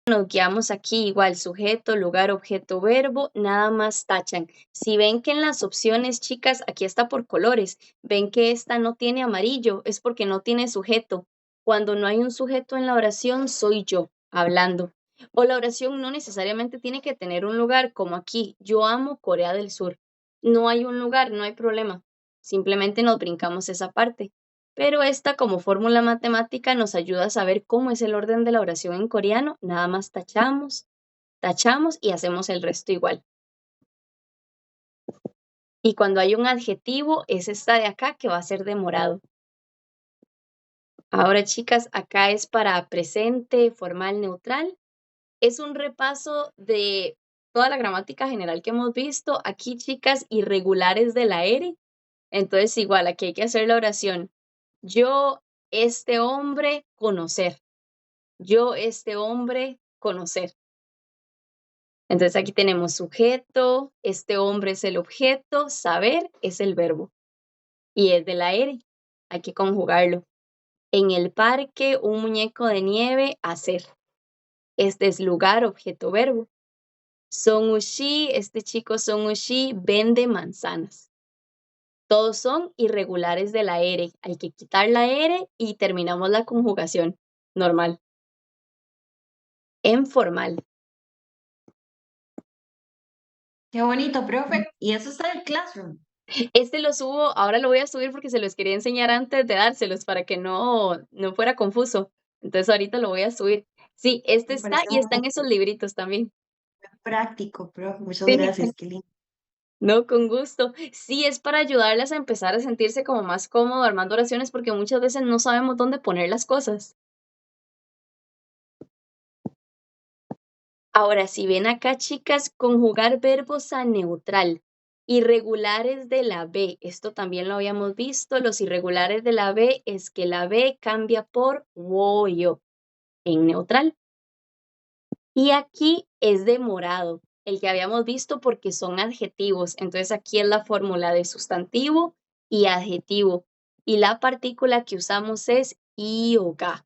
Nos guiamos aquí igual, sujeto, lugar, objeto, verbo, nada más tachan. Si ven que en las opciones, chicas, aquí está por colores, ven que esta no tiene amarillo, es porque no tiene sujeto. Cuando no hay un sujeto en la oración, soy yo hablando. O la oración no necesariamente tiene que tener un lugar, como aquí, yo amo Corea del Sur. No hay un lugar, no hay problema. Simplemente nos brincamos esa parte. Pero esta, como fórmula matemática, nos ayuda a saber cómo es el orden de la oración en coreano. Nada más tachamos, tachamos y hacemos el resto igual. Y cuando hay un adjetivo, es esta de acá que va a ser de morado. Ahora, chicas, acá es para presente, formal, neutral. Es un repaso de toda la gramática general que hemos visto. Aquí, chicas, irregulares de la R. Entonces, igual, aquí hay que hacer la oración. Yo, este hombre, conocer. Yo, este hombre, conocer. Entonces aquí tenemos sujeto, este hombre es el objeto, saber es el verbo y es de la R. Hay que conjugarlo. En el parque, un muñeco de nieve, hacer. Este es lugar, objeto, verbo. Son Ushi, este chico Son Ushi vende manzanas. Todos son irregulares de la R. Hay que quitar la R y terminamos la conjugación normal. En formal. Qué bonito, profe. Y eso está en el Classroom. Este lo subo, ahora lo voy a subir porque se los quería enseñar antes de dárselos para que no fuera confuso. Entonces ahorita lo voy a subir. Sí, este Me está parece y muy está en esos libritos también. práctico, profe. Muchas Sí, gracias. Qué lindo. no, con gusto. Sí, es para ayudarles a empezar a sentirse como más cómodo armando oraciones porque muchas veces no sabemos dónde poner las cosas. Ahora, si ven acá, chicas, conjugar verbos a neutral. Irregulares de la B. Esto también lo habíamos visto. Los irregulares de la B es que la B cambia por woyo en neutral. Y aquí es de morado, el que habíamos visto porque son adjetivos. Entonces aquí es la fórmula de sustantivo y adjetivo. Y la partícula que usamos es i o ga,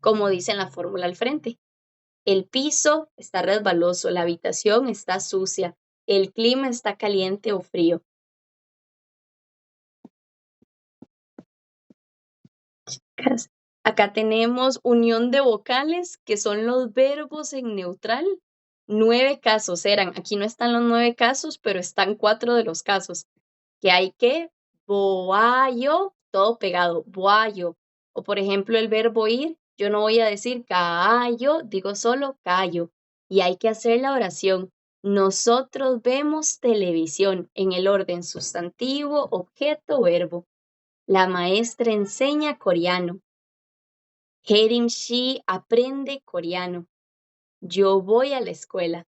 como dice en la fórmula al frente. El piso está resbaloso, la habitación está sucia, el clima está caliente o frío. Acá tenemos unión de vocales, que son los verbos en neutral. 9 casos eran. Aquí no están los 9 casos, pero están 4 de los casos. Que hay que boayo, todo pegado, boayo. O por ejemplo el verbo ir, yo no voy a decir callo, digo solo callo. Y hay que hacer la oración. Nosotros vemos televisión en el orden sustantivo, objeto, verbo. La maestra enseña coreano. Herim Shi aprende coreano. Yo voy a la escuela.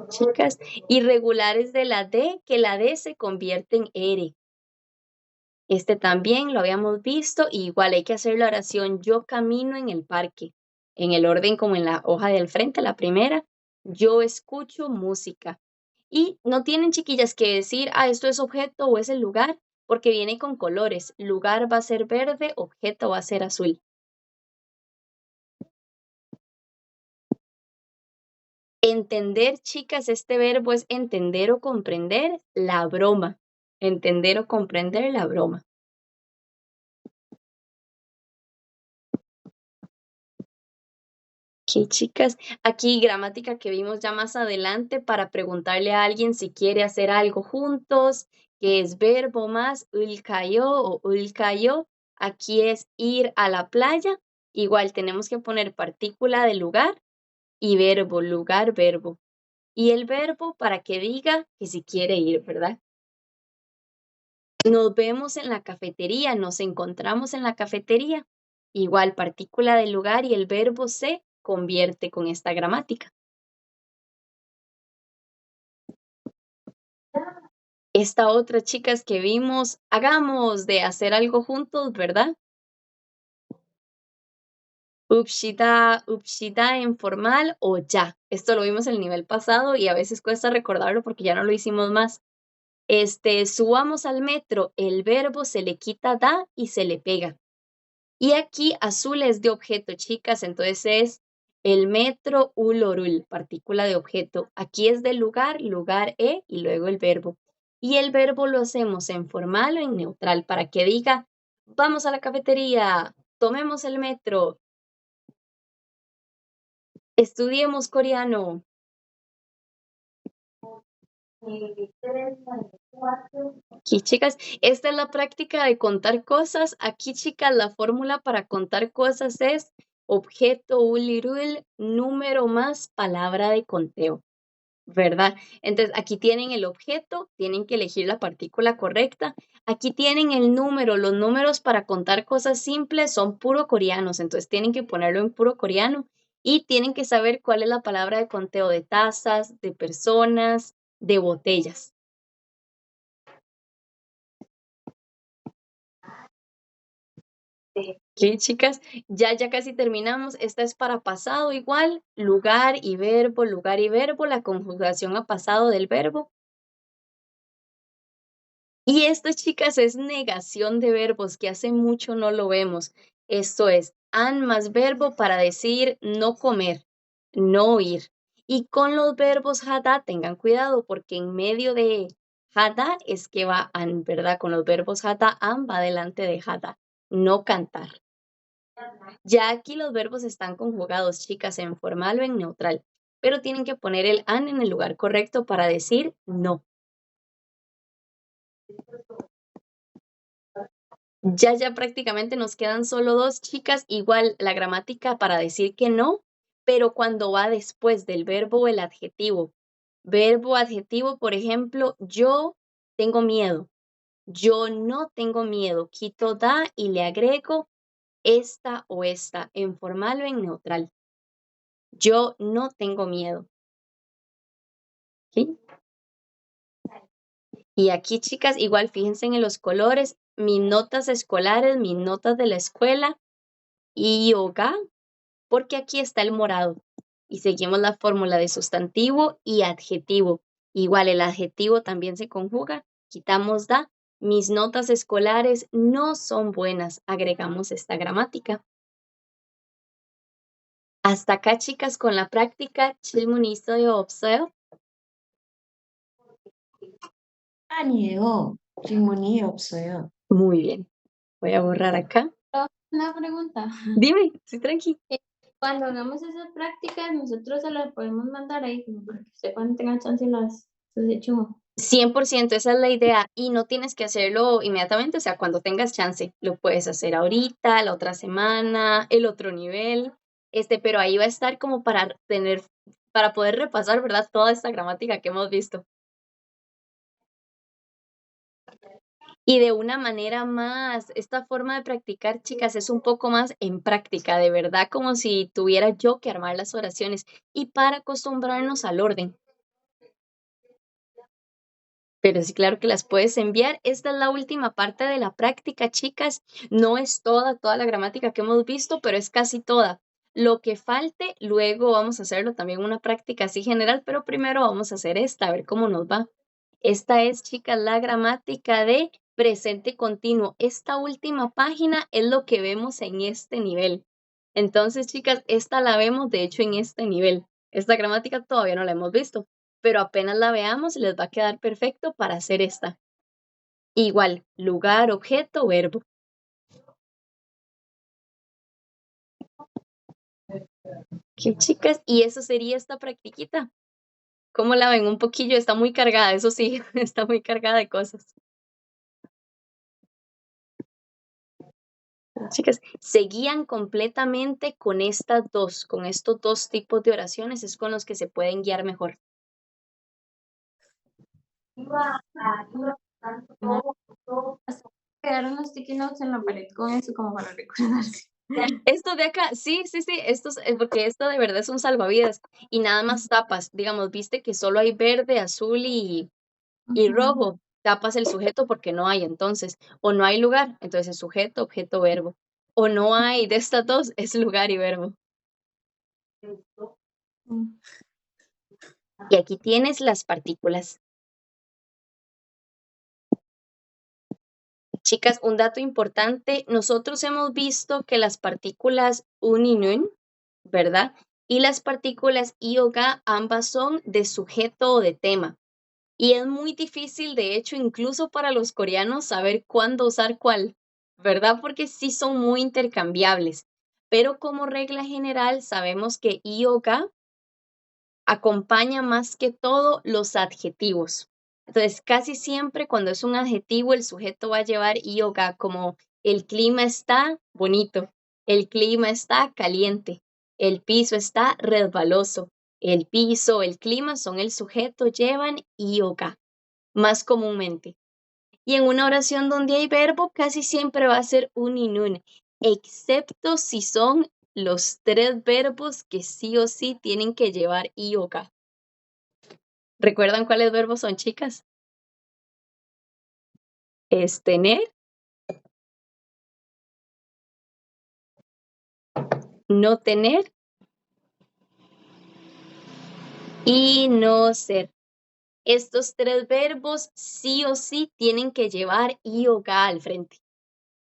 Chicas, irregulares de la D, que la D se convierte en R. Este también lo habíamos visto, y igual hay que hacer la oración yo camino en el parque, en el orden como en la hoja del frente, la primera, yo escucho música. Y no tienen, chiquillas, que decir, esto es objeto o es el lugar, porque viene con colores. Lugar va a ser verde, objeto va a ser azul. Entender, chicas, este verbo es entender o comprender la broma. Entender o comprender la broma. Ok, chicas, aquí gramática que vimos ya más adelante para preguntarle a alguien si quiere hacer algo juntos, que es verbo más ulkayo o ulkayo. Aquí es ir a la playa. Igual tenemos que poner partícula de lugar y verbo, lugar, verbo. Y el verbo para que diga que si quiere ir, ¿verdad? Nos vemos en la cafetería, nos encontramos en la cafetería. Igual partícula del lugar y el verbo se convierte con esta gramática. Esta otra, chicas, que vimos, hagamos de hacer algo juntos, ¿verdad? Upshita en formal o ya. Esto lo vimos el nivel pasado y a veces cuesta recordarlo porque ya no lo hicimos más. Subamos al metro, el verbo se le quita da y se le pega. Y aquí azul es de objeto, chicas, entonces es el metro ulorul, partícula de objeto. Aquí es del lugar, lugar y luego el verbo. Y el verbo lo hacemos en formal o en neutral para que diga, vamos a la cafetería, tomemos el metro, estudiemos coreano. Aquí, chicas, esta es la práctica de contar cosas. Aquí, chicas, la fórmula para contar cosas es objeto ulirul, número más palabra de conteo, ¿verdad? Entonces, aquí tienen el objeto, tienen que elegir la partícula correcta. Aquí tienen el número. Los números para contar cosas simples son puro coreanos, entonces tienen que ponerlo en puro coreano y tienen que saber cuál es la palabra de conteo de tazas, de personas, de botellas. Ok, chicas, ya casi terminamos. Esta es para pasado igual, lugar y verbo, la conjugación a pasado del verbo. Y esto, chicas, es negación de verbos, que hace mucho no lo vemos. Esto es an más verbo para decir no comer, no ir. Y con los verbos hada, tengan cuidado, porque en medio de hada es que va an, ¿verdad? Con los verbos hada, an va delante de hada, no cantar. Ya aquí los verbos están conjugados, chicas, en formal o en neutral, pero tienen que poner el an en el lugar correcto para decir no. Ya prácticamente nos quedan solo dos, chicas. Igual la gramática para decir que no, pero cuando va después del verbo o el adjetivo. Verbo, adjetivo, por ejemplo, yo tengo miedo. Yo no tengo miedo. Quito da y le agrego esta o esta, en formal o en neutral. Yo no tengo miedo. ¿Sí? Y aquí, chicas, igual fíjense en los colores, mis notas escolares, mis notas de la escuela y yoga, porque aquí está el morado. Y seguimos la fórmula de sustantivo y adjetivo. Igual el adjetivo también se conjuga, quitamos da. Mis notas escolares no son buenas, agregamos esta gramática. Hasta acá, chicas, con la práctica. 질문 있어요, 없어요? 아니에요. 질문이 없어요. Muy bien. Voy a borrar acá. Una pregunta. Dime, sí, tranqui. Cuando hagamos esas prácticas, nosotros se las podemos mandar ahí, como para que usted cuando tenga chance las hecho. 100%, esa es la idea. Y no tienes que hacerlo inmediatamente, o sea, cuando tengas chance, lo puedes hacer ahorita, la otra semana, el otro nivel, pero ahí va a estar como para para poder repasar, ¿verdad? Toda esta gramática que hemos visto. Y de una manera más, esta forma de practicar, chicas, es un poco más en práctica, de verdad, como si tuviera yo que armar las oraciones y para acostumbrarnos al orden. Pero sí, claro que las puedes enviar. Esta es la última parte de la práctica, chicas. No es toda la gramática que hemos visto, pero es casi toda. Lo que falte, luego vamos a hacerlo también una práctica así general, pero primero vamos a hacer esta, a ver cómo nos va. Esta es, chicas, la gramática de presente continuo. Esta última página es lo que vemos en este nivel. Entonces, chicas, esta la vemos, de hecho, en este nivel. Esta gramática todavía no la hemos visto, pero apenas la veamos les va a quedar perfecto para hacer esta. Igual, lugar, objeto, verbo. ¿Qué, chicas? Y eso sería esta practiquita. ¿Cómo la ven? Un poquillo, está muy cargada, eso sí, está muy cargada de cosas. Chicas, se guían completamente con con estos dos tipos de oraciones, es con los que se pueden guiar mejor. Quedar unos sticky notes en la pared con eso como para recordarse. Esto de acá, sí, porque esto de verdad es un salvavidas y nada más tapas, digamos, viste que solo hay verde, azul y rojo, tapas el sujeto porque no hay entonces, o no hay lugar, entonces es sujeto, objeto, verbo, o no hay de estas dos, es lugar y verbo. Y aquí tienes las partículas. Chicas, un dato importante, nosotros hemos visto que las partículas un y nun, ¿verdad? Y las partículas i o ga, ambas son de sujeto o de tema. Y es muy difícil, de hecho, incluso para los coreanos, saber cuándo usar cuál, ¿verdad? Porque sí son muy intercambiables. Pero como regla general, sabemos que i o ga acompaña más que todo los adjetivos. Entonces, casi siempre cuando es un adjetivo, el sujeto va a llevar i o ga, como el clima está bonito, el clima está caliente, el piso está resbaloso, el piso, el clima son el sujeto, llevan i o ga, más comúnmente. Y en una oración donde hay verbo, casi siempre va a ser un y nun, excepto si son los tres verbos que sí o sí tienen que llevar i o ga. ¿Recuerdan cuáles verbos son, chicas? Es tener, no tener y no ser. Estos tres verbos sí o sí tienen que llevar i o ga al frente.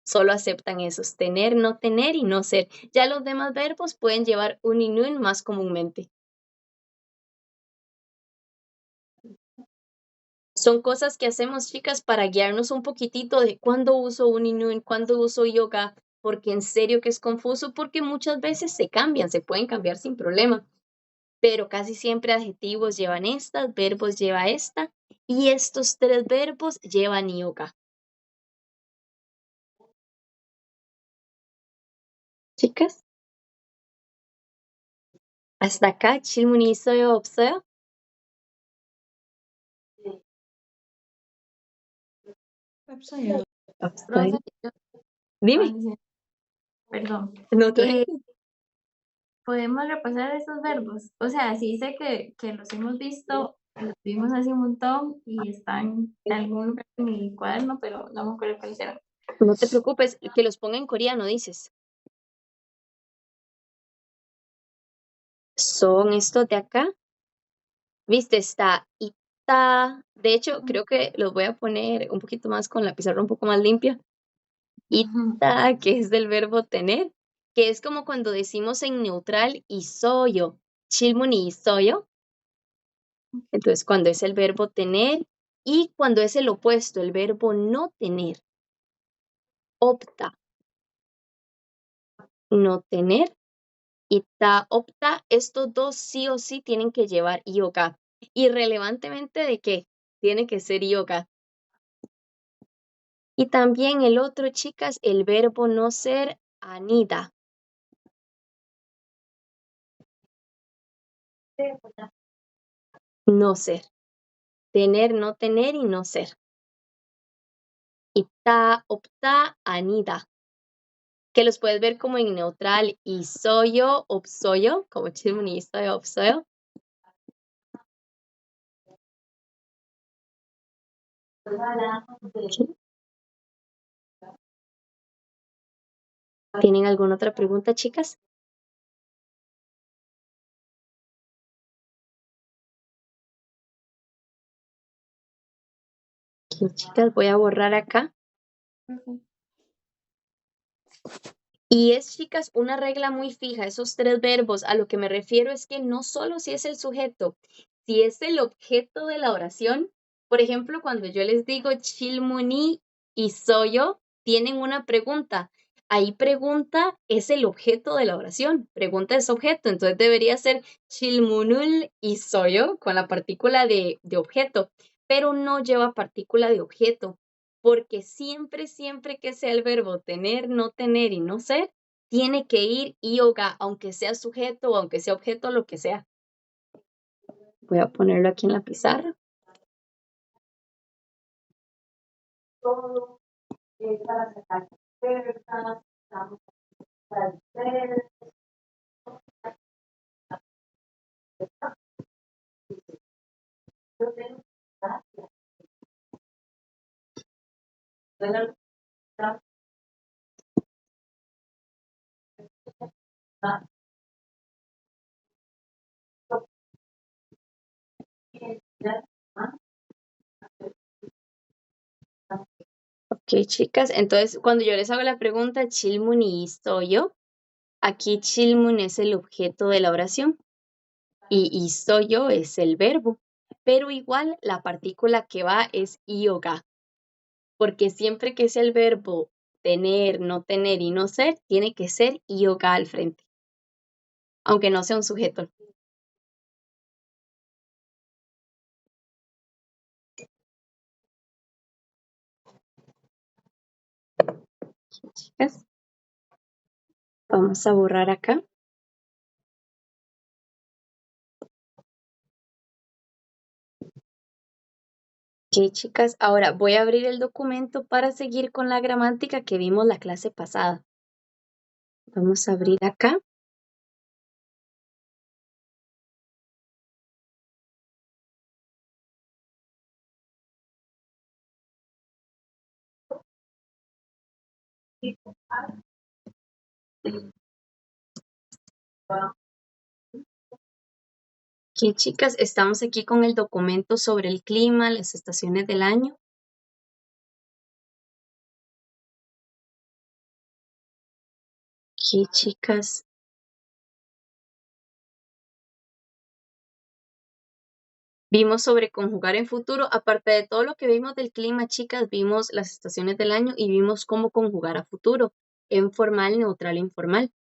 Solo aceptan esos, tener, no tener y no ser. Ya los demás verbos pueden llevar un y nun más comúnmente. Son cosas que hacemos, chicas, para guiarnos un poquitito de cuándo uso un y nun, cuándo uso i o ga, porque en serio que es confuso, porque muchas veces se cambian, se pueden cambiar sin problema. Pero casi siempre adjetivos llevan estas, verbos lleva esta, y estos tres verbos llevan i o ga. Chicas, hasta acá, 질문이 있어요, 없어요? 없어요. 없어요. Profe, yo- Dime, ay, perdón. no Eh, tranqui. ¿Podemos repasar esos verbos? O sea, sí sé que los hemos visto, los vimos hace un montón y están en algún lugar en mi cuaderno, pero no me acuerdo cuáles eran. No te preocupes, que los ponga en coreano, dices. Son estos de acá. Viste, está ita. De hecho, creo que los voy a poner un poquito más con la pizarra un poco más limpia. Ujú. Ita, que es del verbo tener, que es como cuando decimos en neutral 있어요. 질문이 있어요. Entonces, cuando es el verbo tener y cuando es el opuesto, el verbo no tener. Opta, no tener. Ita, opta, estos dos sí o sí tienen que llevar i o ga. Irrelevantemente de qué, tiene que ser i o ga. Y también el otro, chicas, el verbo no ser, anida. No ser. Tener, no tener y no ser. Ita, opta, anida. Que los puedes ver como en neutral y soyo, opsoyo, como 질문이 있어요, 없어요. ¿Tienen alguna otra pregunta, chicas? Ok, chicas, voy a borrar acá. Y es, chicas, una regla muy fija, esos tres verbos. A lo que me refiero es que no solo si es el sujeto, si es el objeto de la oración. Por ejemplo, cuando yo les digo 질문이 있어요, tienen una pregunta. Ahí pregunta es el objeto de la oración. Pregunta es objeto. Entonces debería ser 질문을 있어요 con la partícula de objeto, pero no lleva partícula de objeto porque siempre, siempre que sea el verbo tener, no tener y no ser, tiene que ir i o ga, aunque sea sujeto o aunque sea objeto, lo que sea. Voy a ponerlo aquí en la pizarra. Ok, chicas. Entonces, cuando yo les hago la pregunta, Chilmuni yo, aquí Chilmun es el objeto de la oración y yo es el verbo. Pero igual la partícula que va es yoga, porque siempre que sea el verbo tener, no tener y no ser, tiene que ser yoga al frente, aunque no sea un sujeto. Chicas, vamos a borrar acá. Ok, chicas, ahora voy a abrir el documento para seguir con la gramática que vimos la clase pasada. Vamos a abrir acá. Ok, chicas, estamos aquí con el documento sobre el clima, las estaciones del año. Ok, chicas. Vimos sobre conjugar en futuro. Aparte de todo lo que vimos del clima, chicas, vimos las estaciones del año y vimos cómo conjugar a futuro en formal, neutral e informal.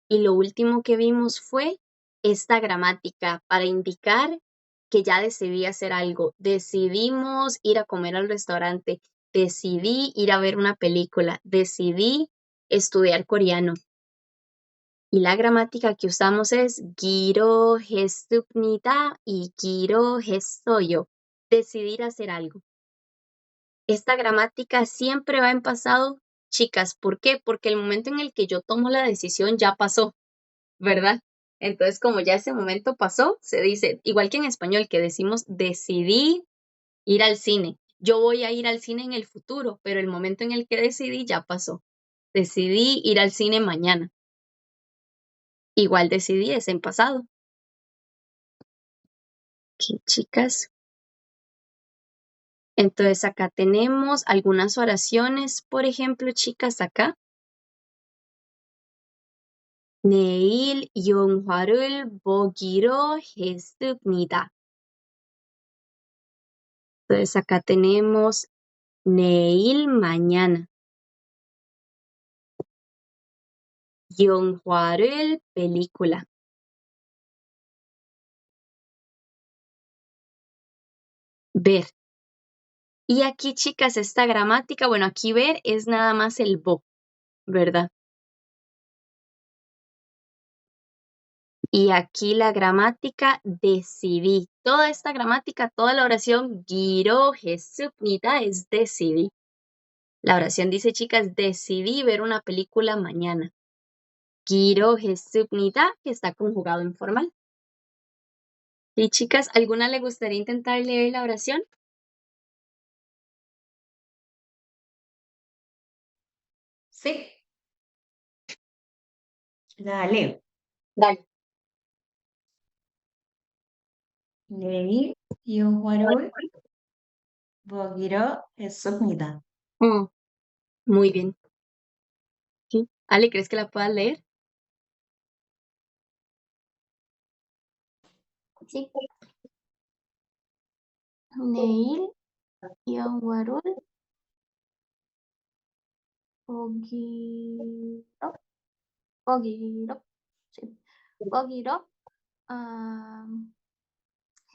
Y lo último que vimos fue esta gramática para indicar que ya decidí hacer algo. Decidimos ir a comer al restaurante. Decidí ir a ver una película. Decidí estudiar coreano. Y la gramática que usamos es 기로했습니다 y 기로했어요. Decidir hacer algo. Esta gramática siempre va en pasado, chicas. ¿Por qué? Porque el momento en el que yo tomo la decisión ya pasó, ¿verdad? Entonces, como ya ese momento pasó, se dice, igual que en español, que decimos decidí ir al cine. Yo voy a ir al cine en el futuro, pero el momento en el que decidí ya pasó. Decidí ir al cine mañana. Igual decidí es en pasado. Ok, chicas. Entonces acá tenemos algunas oraciones, por ejemplo, chicas, acá. 내일 영화를 보기로 했습니다. Entonces acá tenemos 내일 mañana. 영화를 película. Ver. Y aquí, chicas, esta gramática, bueno, aquí ver es nada más el 보, ¿verdad? Y aquí la gramática decidí. Toda esta gramática, toda la oración 기로했습니다 es decidí. La oración dice, chicas, decidí ver una película mañana. 기로했습니다, que está conjugado en formal. Y chicas, ¿alguna le gustaría intentar leer la oración? Sí, la leo. Dale. 내일 영화를 보기로 했습니다. Mm, muy bien. Sí. Ale, ¿crees que la puedas leer? Sí. 내일 영화를 보기로 보기로 sí, 보기로 아,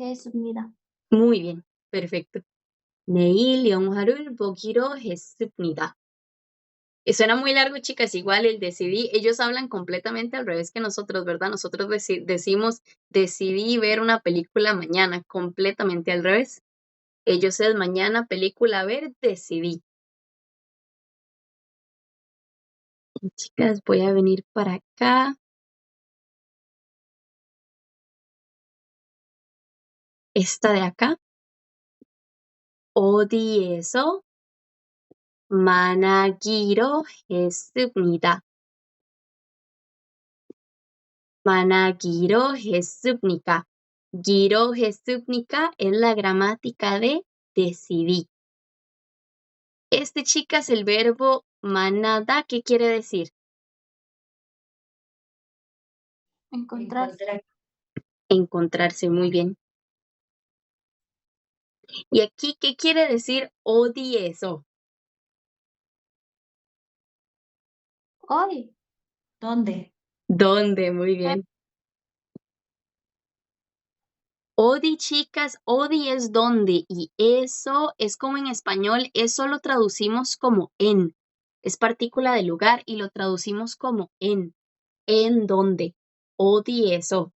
했습니다. Muy bien, perfecto. 내일 영화를 보기로 했습니다. Suena muy largo, chicas, igual el decidí, ellos hablan completamente al revés que nosotros, ¿verdad? Nosotros decimos, decidí ver una película mañana, completamente al revés. Ellos es mañana película a ver, decidí. Y, chicas, voy a venir para acá. Esta de acá. 어디에서 만나기로 했습니다. 만나기로 했습니까? 기로 했습니까 es la gramática de decidí. Chicas, el verbo manada, ¿qué quiere decir? Encontrarse. Encontrarse, muy bien. Y aquí, ¿qué quiere decir odieso? Hoy. ¿Dónde? ¿Dónde? Muy bien. Odi, chicas, odi es donde, y eso es como en español, eso lo traducimos como en. Es partícula de lugar y lo traducimos como en. ¿En dónde? Odi eso.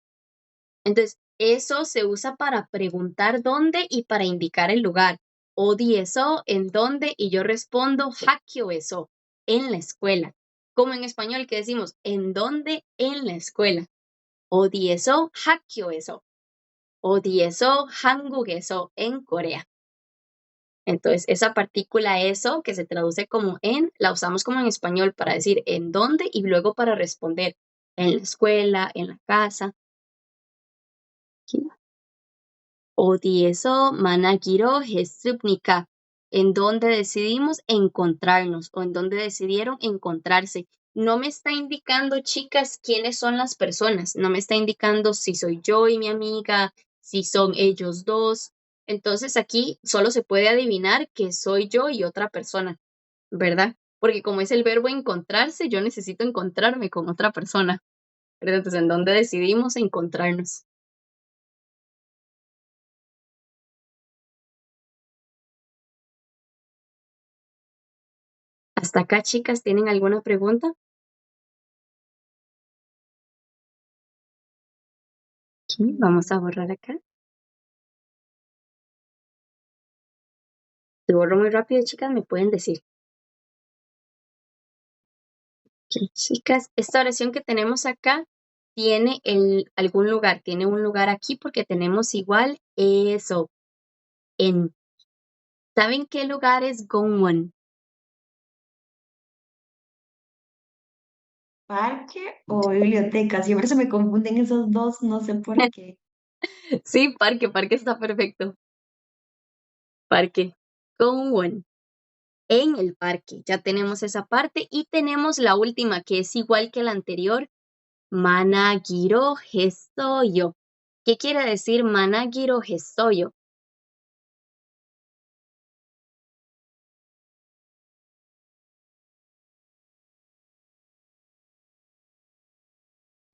Entonces, eso se usa para preguntar dónde y para indicar el lugar. Odi eso, ¿en dónde? Y yo respondo, hakio eso, en la escuela. Como en español que decimos, ¿en dónde? En la escuela. Odi eso, hakio eso. 어디에서, 한국에서, en Corea. Entonces, esa partícula eso, que se traduce como en, la usamos como en español para decir en dónde y luego para responder en la escuela, en la casa. Aquí. 어디에서 만나기로 했습니까? En donde decidimos encontrarnos o en donde decidieron encontrarse. No me está indicando, chicas, quiénes son las personas. No me está indicando si soy yo y mi amiga, si son ellos dos. Entonces aquí solo se puede adivinar que soy yo y otra persona, ¿verdad? Porque como es el verbo encontrarse, yo necesito encontrarme con otra persona, ¿verdad? Entonces, ¿en dónde decidimos encontrarnos? Hasta acá, chicas, ¿tienen alguna pregunta? Sí, vamos a borrar acá. Si borro muy rápido, chicas, me pueden decir. Ok, chicas, esta oración que tenemos acá tiene algún lugar, tiene un lugar aquí porque tenemos igual eso, en. ¿Saben qué lugar es Gongwon? ¿Parque o biblioteca? Siempre se me confunden esos dos, no sé por qué. Sí, parque está perfecto. Parque. Gongwon. En el parque. Ya tenemos esa parte y tenemos la última que es igual que la anterior. Managiro Hesoyo. ¿Qué quiere decir Managiro Hesoyo?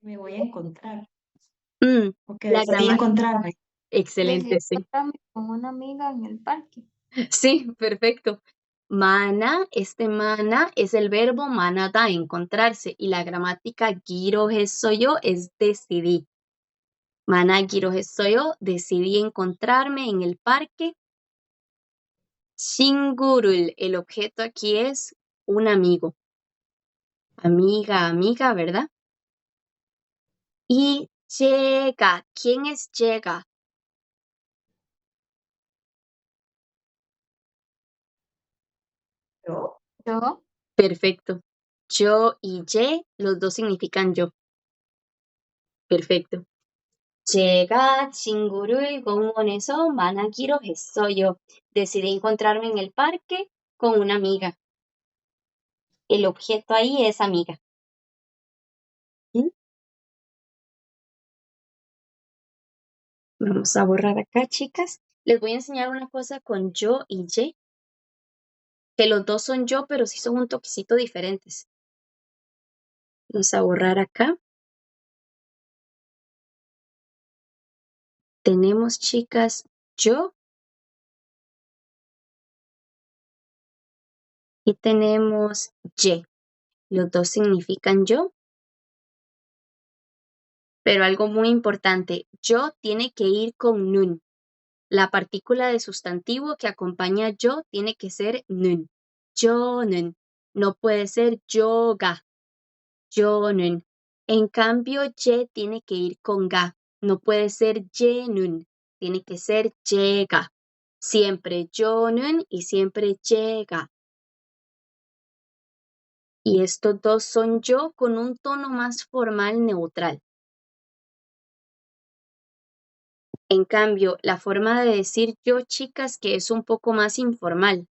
Me voy a encontrar. O que La decidí gramática. encontrarme. Excelente, Decidí sí. encontrarme con una amiga en el parque. Sí, perfecto. Mana es el verbo manada, encontrarse, y la gramática giro yo es decidí. Mana giro yo, decidí encontrarme en el parque. Shingurul, el objeto aquí es un amigo. Amiga, ¿verdad? Y llega, ¿quién es llega? ¿Yo? Yo, Perfecto. Yo y ye, los dos significan yo. Perfecto. 제가 친구를 공원에서 만나기로 했어요. Decidí encontrarme en el parque con una amiga. El objeto ahí es amiga. ¿Mm? Vamos a borrar acá, chicas. Les voy a enseñar una cosa con yo y ye, que los dos son yo, pero sí son un toquecito diferentes. Vamos a borrar acá. Tenemos, chicas, yo y tenemos ye. Los dos significan yo, pero algo muy importante, yo tiene que ir con nun. La partícula de sustantivo que acompaña yo tiene que ser nun. 저는. No puede ser yoga. 저는. En cambio, ye tiene que ir con ga. No puede ser ye는. Tiene que ser llega. Siempre yo는 y siempre llega. Y estos dos son yo con un tono más formal neutral. En cambio, la forma de decir yo, chicas, que es un poco más informal.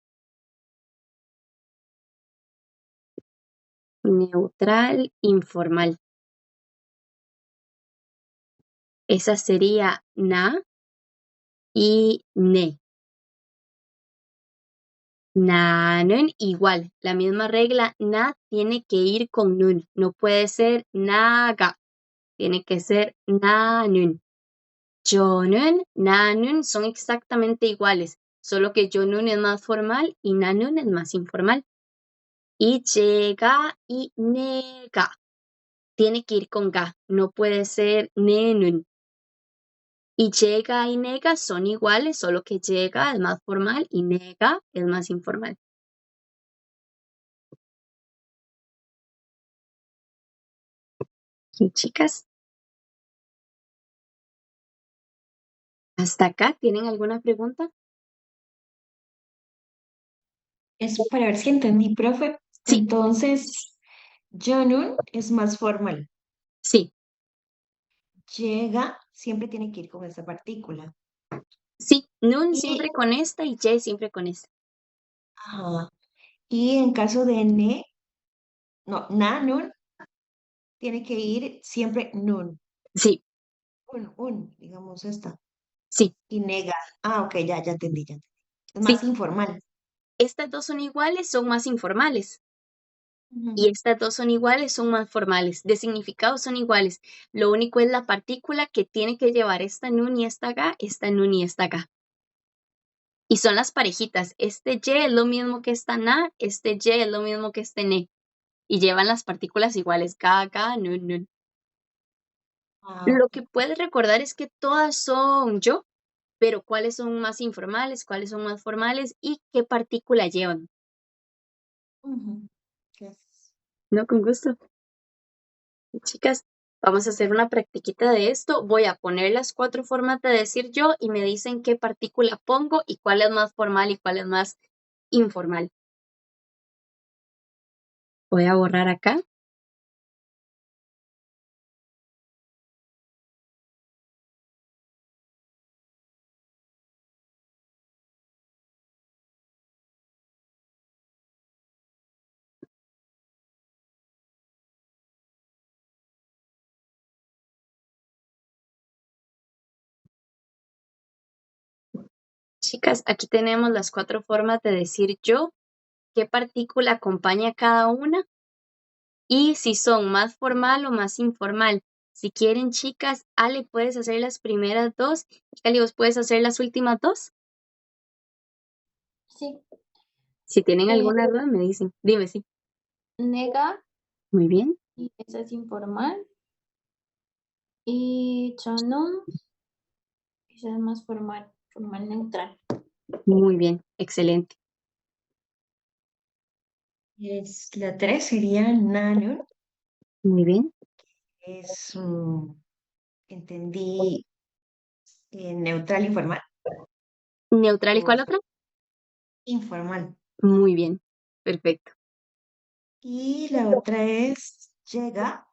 neutral, informal. Esa sería na y ne. Nanun igual, la misma regla, na tiene que ir con nun, no puede ser naga, tiene que ser nanun. Jonun, nanun son exactamente iguales, solo que jonun es más formal y nanun es más informal. Y llega y nega, tiene que ir con ga, no puede ser nenun. Y llega y nega son iguales, solo que llega es más formal y nega es más informal. ¿Y chicas? ¿Hasta acá tienen alguna pregunta? Es para ver si entendí, profe. Sí, Entonces, Jonun es más formal. sí, Llega, siempre tiene que ir con esa partícula. sí. Nun Y, siempre con esta y ye siempre con esta. ajá, y en caso de ne, no, nanun, tiene que ir siempre nun. Sí, Digamos esta. sí, Y nega. Ah, ok, ya entendí, ya entendí. Es sí. más informal. Estas dos son iguales, son más informales. Ujú. Y estas dos son iguales, son más formales. De significado son iguales. Lo único es la partícula que tiene que llevar esta nun y esta ga, esta nun y esta ga. Y son las parejitas. Este y es lo mismo que esta na, este y es lo mismo que este ne. Y llevan las partículas iguales, ga, nun, nun. Ah, Lo que ok. puedes recordar es que todas son yo, pero cuáles son más informales, cuáles son más formales y qué partícula llevan. Ujú. Gracias. No, con gusto. Chicas, vamos a hacer una practiquita de esto. Voy a poner las 4 formas de decir yo y me dicen qué partícula pongo y cuál es más formal y cuál es más informal. Voy a borrar acá. Chicas, aquí tenemos las 4 formas de decir yo, qué partícula acompaña cada una y si son más formal o más informal. Si quieren, chicas, Ale, puedes hacer las primeras dos. Cali, vos puedes hacer las últimas dos. Sí. Si tienen Eh, alguna duda, me dicen. Dime, sí. nega, Muy bien, y esa es informal. Y Chanum, esa es más formal, formal neutral. muy bien, excelente. La 3 sería nanun. Muy bien. Es, entendí, neutral informal. ¿Neutral y O cuál otra? informal. Muy bien, perfecto. Y la otra es llega,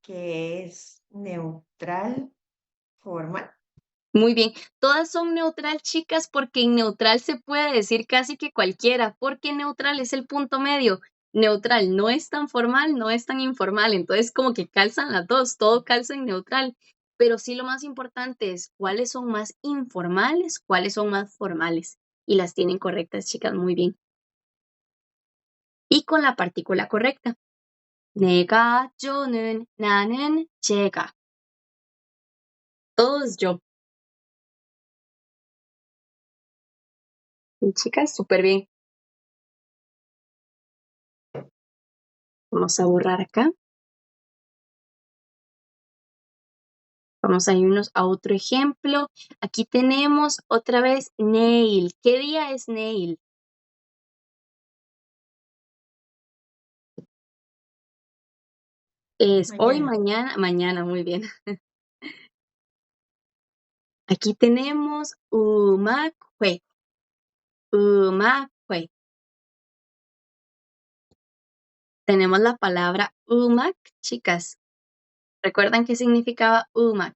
que es neutral formal. Muy bien. Todas son neutral, chicas, porque en neutral se puede decir casi que cualquiera, porque neutral es el punto medio. Neutral no es tan formal, no es tan informal, entonces como que calzan las dos, todo calza en neutral. Pero sí lo más importante es cuáles son más informales, cuáles son más formales. Y las tienen correctas, chicas, muy bien. Y con la partícula correcta. 내가, 저는, 나는, 제가. Todos yo. Y chicas, súper bien. Vamos a borrar acá. Vamos a irnos a otro ejemplo. Aquí tenemos otra vez nail. ¿Qué día es nail? Es hoy, Mañana. mañana, mañana, muy bien. Aquí tenemos umakwe. Umakwe. Tenemos la palabra umak, chicas. ¿Recuerdan qué significaba umak?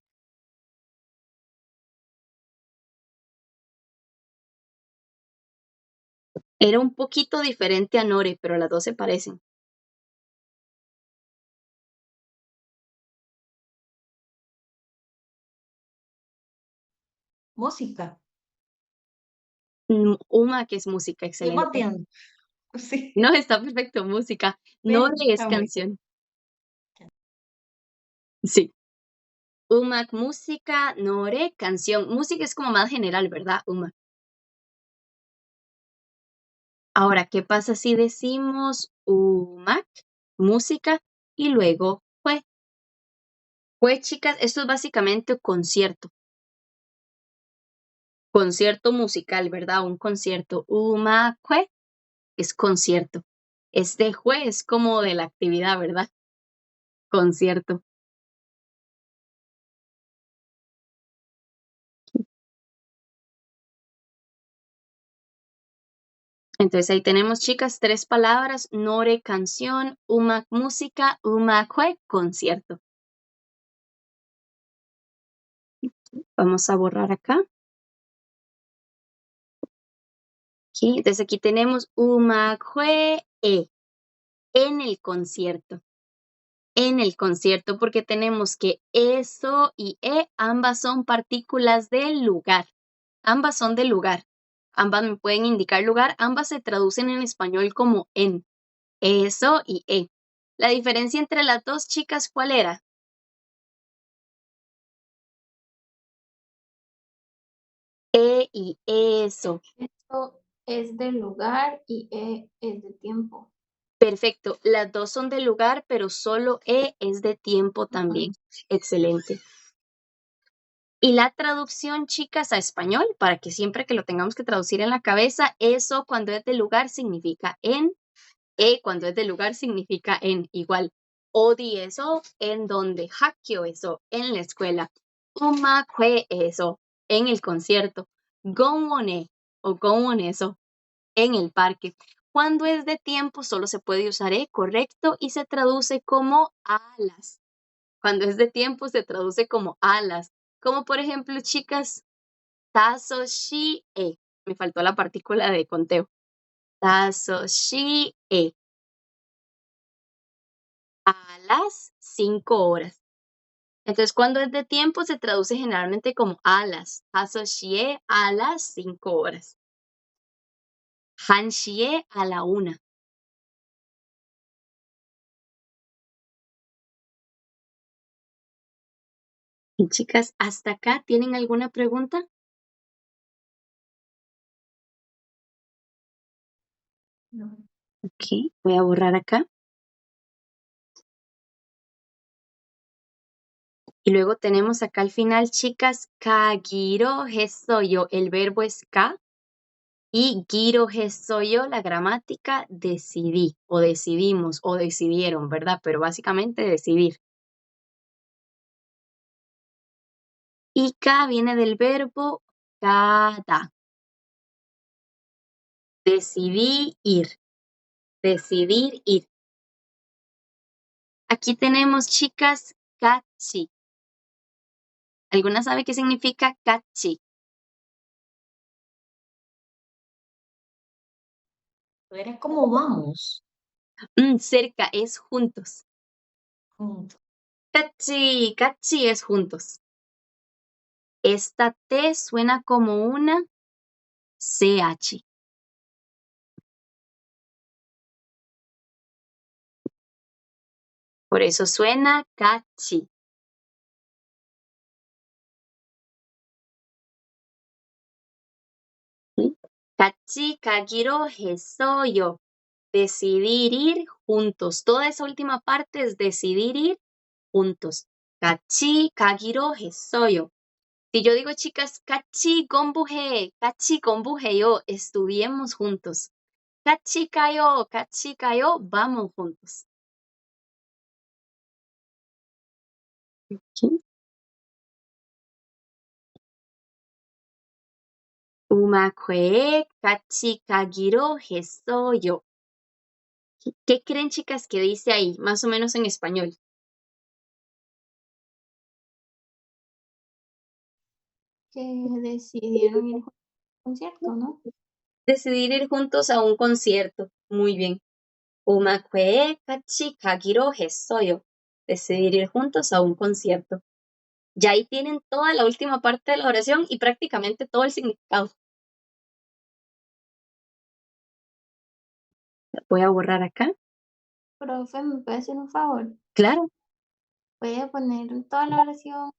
Era un poquito diferente a nore, pero las dos se parecen. música. Umak es música, Sí, excelente. bien. Sí, No, está perfecto, música. bien, Nore es está muy canción. Sí. Umak, música, Nore, canción. Música es como más general, ¿verdad? Umak. Ahora, ¿qué pasa si decimos Umak, música, y luego fue? Pues, chicas, esto es básicamente un concierto. Concierto musical, ¿verdad? Un concierto. Umakue es concierto. Este jue es como de la actividad, ¿verdad? Concierto. Entonces ahí tenemos, chicas, 3 palabras: Nore, canción; Umak, música; Umakue, concierto. Vamos a borrar acá. Aquí, entonces aquí tenemos Umakue en el concierto. En el concierto, porque tenemos que eso y ambas son partículas del lugar. Ambas son del lugar. Ambas me pueden indicar lugar. Ambas se traducen en español como en. Eso y La diferencia entre las dos, chicas, ¿cuál era? Y eso. Esto es del lugar y es de tiempo. Perfecto. Las dos son de lugar, pero solo es de tiempo también. Excelente. Y la traducción, chicas, a español, para que siempre que lo tengamos que traducir en la cabeza, eso cuando es de lugar significa en, cuando es de lugar significa en, igual. Odi eso, en donde, hakio eso, en la escuela. Umakue eso, en el concierto. Gonwone o gonwon eso, en el parque. Cuando es de tiempo solo se puede usar correcto, y se traduce como alas. Cuando es de tiempo se traduce como alas. Como por ejemplo, chicas, tazo shi Me faltó la partícula de conteo. Tazo shi a las 5 horas. Entonces, cuando es de tiempo se traduce generalmente como a las. Tazo shi a las 5 horas. Han shi a la 1. Y chicas, ¿hasta acá tienen alguna pregunta? No. Ok, voy a borrar acá. Y luego tenemos acá al final, chicas, kagiro hesoyo. El verbo es ka. Y giro hesoyo, la gramática, decidí, o decidimos, o decidieron, ¿verdad? Pero básicamente decidir. Y ka viene del verbo kada. Decidí ir. Decidir ir. Aquí tenemos, chicas, kachi. ¿Alguna sabe qué significa kachi? Era como vamos Cerca, es juntos. juntos. Kachi, kachi es juntos. Esta T suena como una CH. Por eso suena kachi. ¿Sí? Kachi kagiro hesoyo. Decidir ir juntos. Toda esa última parte es decidir ir juntos. Kachi kagiro hesoyo. Si yo digo, chicas, kachi gonbuje yo, estuviemos juntos. Kachi kayo, vamos juntos. ¿Sí? Umakue kachi kagiro hesoyo. ¿Qué creen, chicas, que dice ahí, más o menos en español? Que decidieron ir a un concierto, ¿no? Decidir ir juntos a un concierto. Muy bien. Umakue kachi kagiro hesoyo. Decidir ir juntos a un concierto. Ya ahí tienen toda la última parte de la oración y prácticamente todo el significado. Voy a borrar acá. Profe, ¿me puede hacer un favor? Claro, Voy a poner toda la oración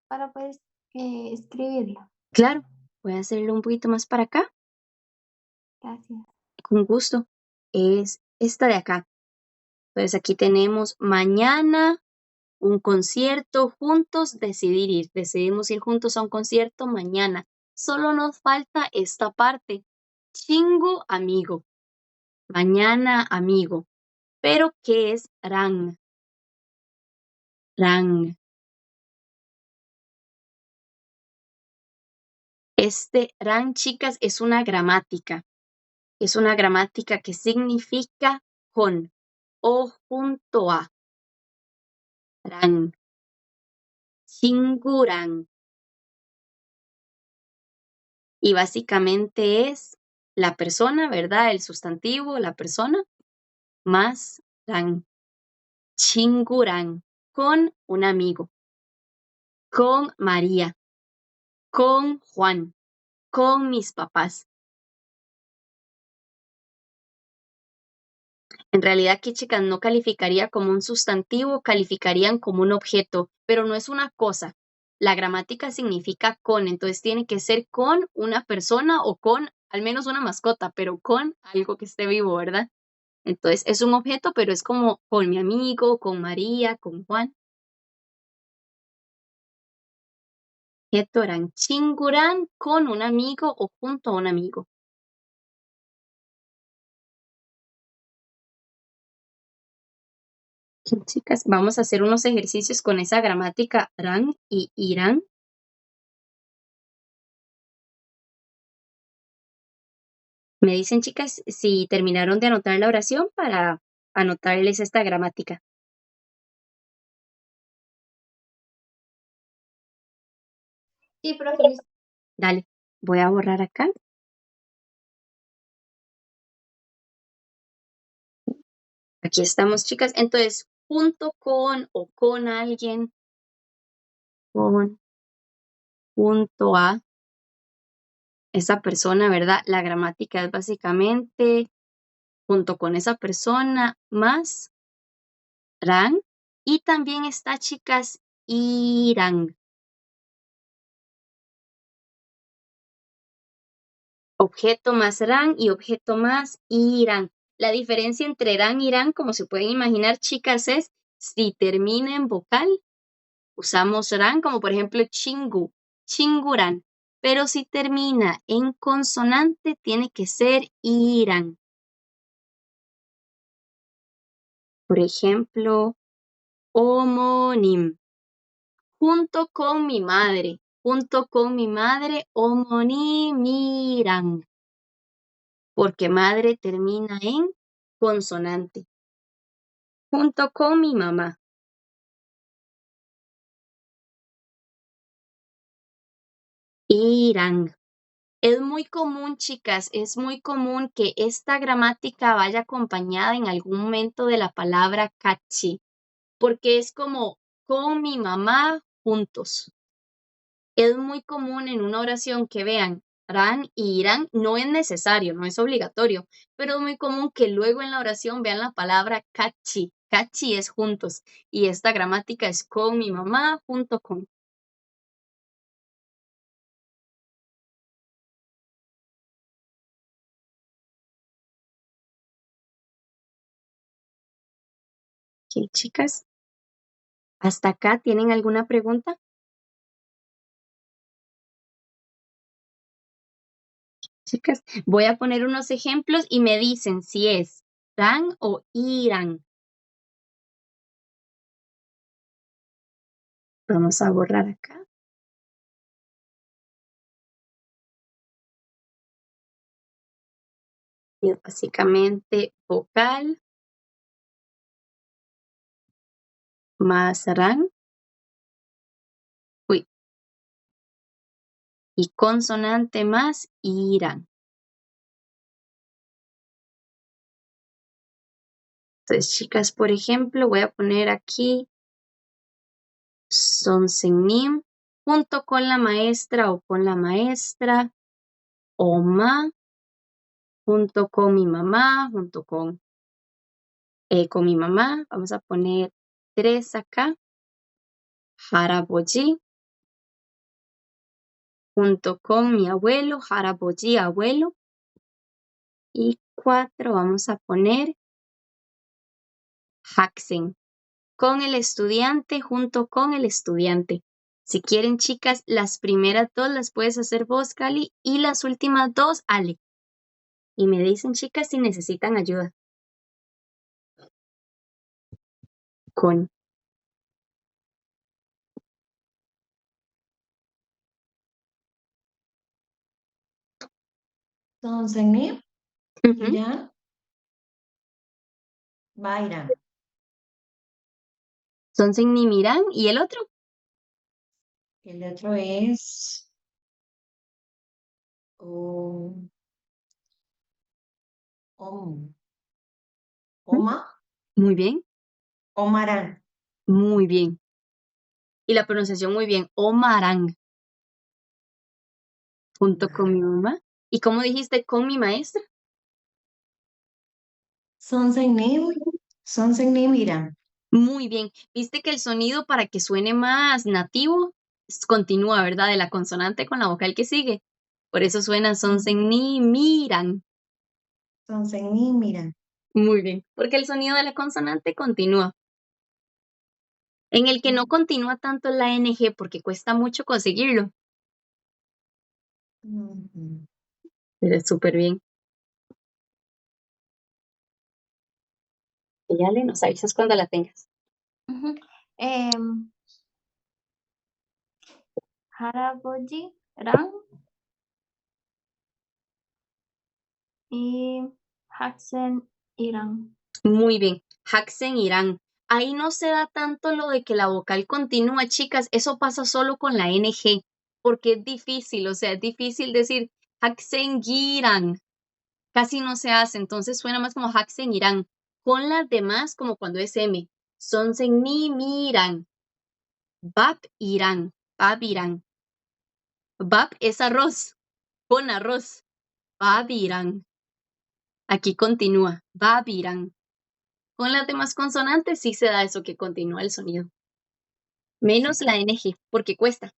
para pues escribirla. claro. Voy a hacerlo un poquito más para acá. Gracias. Con gusto. Es esta de acá. Entonces aquí tenemos mañana un concierto, juntos decidir ir. Decidimos ir juntos a un concierto mañana. Solo nos falta esta parte. Chingo amigo. Mañana amigo. Pero ¿qué es ran? Ran. Este ran, chicas, es una gramática. Es una gramática que significa con o junto a. Ran. Chinguran. Y básicamente es la persona, ¿verdad? El sustantivo, la persona, más ran. Chingurán. Con un amigo. Con María. Con Juan. Con mis papás. En realidad aquí, chicas, no calificaría como un sustantivo, calificarían como un objeto, pero no es una cosa. La gramática significa con, entonces tiene que ser con una persona o con al menos una mascota, pero con algo que esté vivo, ¿verdad? Entonces es un objeto, pero es como con mi amigo, con María, con Juan. Hetoran chingurán con un amigo o junto a un amigo. Ok, chicas, vamos a hacer unos ejercicios con esa gramática ran y irán. Me dicen, chicas, si terminaron de anotar la oración para anotarles esta gramática. Sí, profe, listo. Dale, voy a borrar acá. Aquí estamos, chicas. Entonces, junto con o con alguien, con, junto a esa persona, ¿verdad? La gramática es básicamente junto con esa persona más ran. Y también está, chicas, irán. Objeto más ran y objeto más irán. La diferencia entre ran y irán, como se pueden imaginar, chicas, es si termina en vocal, usamos ran, como por ejemplo chingu, chingurán. Pero si termina en consonante, tiene que ser irán. Por ejemplo, homonim. Junto con mi madre. Junto con mi madre, homonimiran. Porque madre termina en consonante. Junto con mi mamá. Irán. Es muy común, chicas, es muy común que esta gramática vaya acompañada en algún momento de la palabra cachi, porque es como con mi mamá juntos. Es muy común en una oración que vean ran y irán, no es necesario, no es obligatorio, pero es muy común que luego en la oración vean la palabra cachi. Cachi es juntos y esta gramática es con mi mamá junto con. Ok, chicas, ¿hasta acá tienen alguna pregunta? Chicas, voy a poner unos ejemplos y me dicen si es ran o irán. Vamos a borrar acá. Y es básicamente vocal más ran. Uy, y consonante más irán. Entonces, chicas, por ejemplo, voy a poner aquí Sonsenim, junto con la maestra o con la maestra. Oma, junto con mi mamá, junto con mi mamá. Vamos a poner 3 acá. Haraboji, junto con mi abuelo. Haraboji, abuelo. Y 4 vamos a poner Haksen, con el estudiante, junto con el estudiante. Si quieren, chicas, las primeras 2 las puedes hacer vos, Cali, y las últimas 2, Ale. Y me dicen, chicas, si necesitan ayuda. Con. Sonsenim, Ujú. Irán, Bayram. Sonsen Nimirán. ¿Y el otro? El otro es um, Om, Oma, Muy bien, Omarán. muy bien. Y la pronunciación muy bien. Omarán, junto con mi mamá. ¿Y cómo dijiste con mi maestra? Sonsenim, Irán. Muy bien. Viste que el sonido para que suene más nativo continúa, ¿verdad? De la consonante con la vocal que sigue. Por eso suena sonsen ni miran. Sonsenim, Irán. Muy bien. Porque el sonido de la consonante continúa. En el que no continúa tanto es la NG porque cuesta mucho conseguirlo. Ujú. Pero es súper bien. Y ya le nos avisas cuando la tengas. Ujú. Haraboji, Ran y Haksen, Irán. Muy bien. Haksen Irán. Ahí no se da tanto lo de que la vocal continúa, chicas. Eso pasa solo con la NG, porque es difícil, o sea, es difícil decir Haksen Girán. Casi no se hace, entonces suena más como Haksen Irán. Con las demás, como cuando es M. Sonsen ni miran. Bab Irán. Bab Irán. Bab es arroz, con arroz. Bab Irán. Aquí continúa. Bab Irán. Con las demás consonantes sí se da eso que continúa el sonido. Menos la NG, porque cuesta.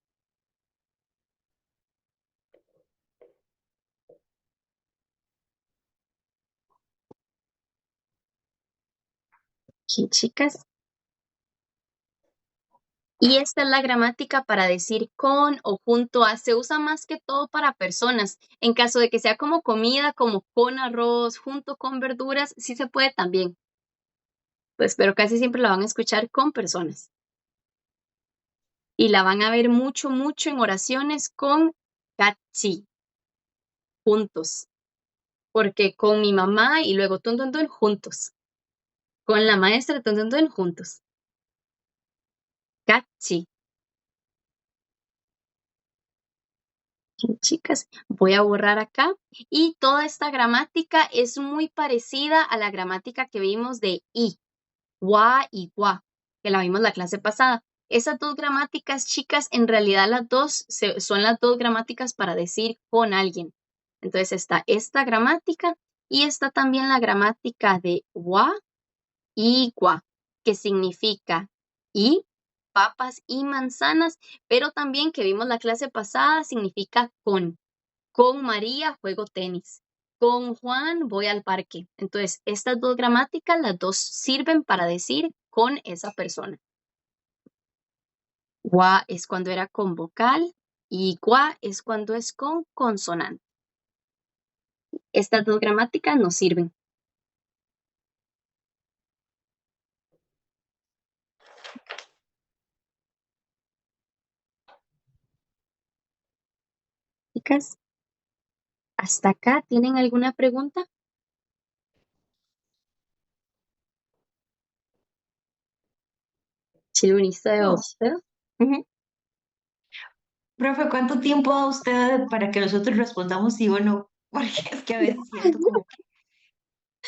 Sí, chicas. Y esta es la gramática para decir con o junto a. Se usa más que todo para personas. En caso de que sea como comida, como con arroz, junto con verduras, sí se puede también. Pues, pero casi siempre la van a escuchar con personas. Y la van a ver mucho, mucho en oraciones con katsi, juntos. Porque con mi mamá y luego tun, tun, tun, juntos. Con la maestra tun, tun, tun, juntos. Katsi. Chicas, voy a borrar acá. Y toda esta gramática es muy parecida a la gramática que vimos de i, wa y gua, que la vimos la clase pasada. Esas 2 gramáticas, chicas, en realidad las dos son las 2 gramáticas para decir con alguien. Entonces está esta gramática y está también la gramática de wa y gua, que significa y, papas y manzanas, pero también que vimos la clase pasada significa con. Con María juego tenis. Con Juan voy al parque. Entonces, estas 2 gramáticas, las 2 sirven para decir con esa persona. Gua es cuando era con vocal y gua es cuando es con consonante. Estas 2 gramáticas nos sirven. Chicas, ¿hasta acá tienen alguna pregunta? Chilunista No. usted. Ujú. Profe, ¿cuánto tiempo da usted para que nosotros respondamos sí o no? Porque es que a veces siento como que,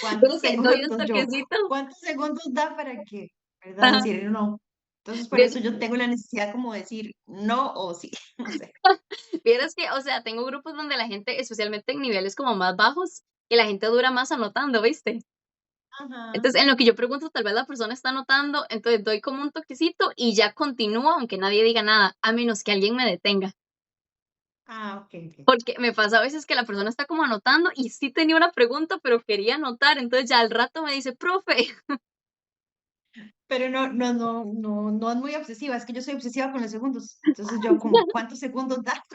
¿cuántos Creo que doy un segundos yo? toquecito. ¿Cuántos segundos da para que, verdad, Ajá. decir no? Entonces, por Bien, eso yo tengo la necesidad como de decir no o sí, no sé. vieras que, o sea, tengo grupos donde la gente, especialmente en niveles como más bajos, que la gente dura más anotando, ¿viste? Ajá. Entonces, en lo que yo pregunto, tal vez la persona está anotando, entonces doy como un toquecito y ya continúo, aunque nadie diga nada, a menos que alguien me detenga. Ah, ok, ok. Porque me pasa a veces que la persona está como anotando y sí tenía una pregunta, pero quería anotar, entonces ya al rato me dice, profe. Pero no es muy obsesiva, es que yo soy obsesiva con los segundos. Entonces yo como, ¿cuántos segundos da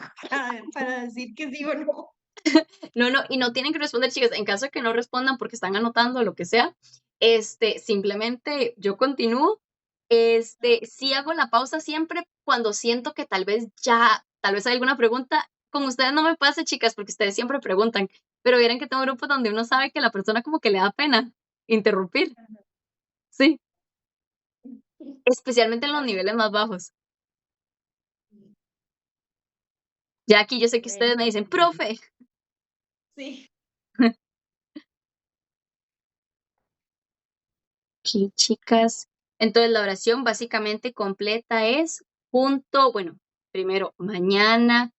para decir que sí o no? No, no, y no tienen que responder, chicas. En caso de que no respondan porque están anotando o lo que sea, simplemente yo continúo. Sí hago la pausa siempre cuando siento que tal vez hay alguna pregunta. Con ustedes no me pasa, chicas, porque ustedes siempre preguntan, pero vieran que tengo grupos donde uno sabe que la persona como que le da pena interrumpir. Sí, especialmente en los Así. niveles más bajos. Ya aquí yo sé que Bueno, ustedes me dicen, profe. sí. Sí, chicas. Entonces, la oración básicamente completa es bueno, primero, mañana,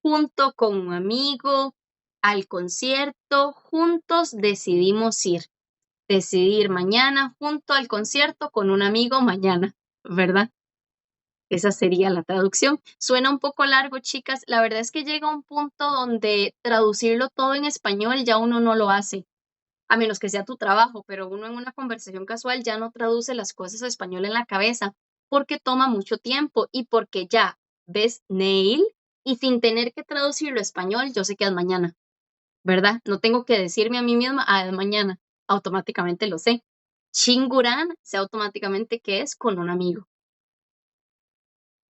junto con un amigo, al concierto, juntos decidimos ir. Decidir mañana, junto al concierto con un amigo mañana, ¿verdad? Esa sería la traducción. Suena un poco largo, chicas. La verdad es que llega un punto donde traducirlo todo en español ya uno no lo hace a menos que sea tu trabajo, pero uno en una conversación casual ya no traduce las cosas a español en la cabeza porque toma mucho tiempo y porque ya ves nail y sin tener que traducirlo a español, yo sé que es mañana, ¿verdad? No tengo que decirme a mí misma, es mañana, automáticamente lo sé. Chinguran sé automáticamente que es con un amigo.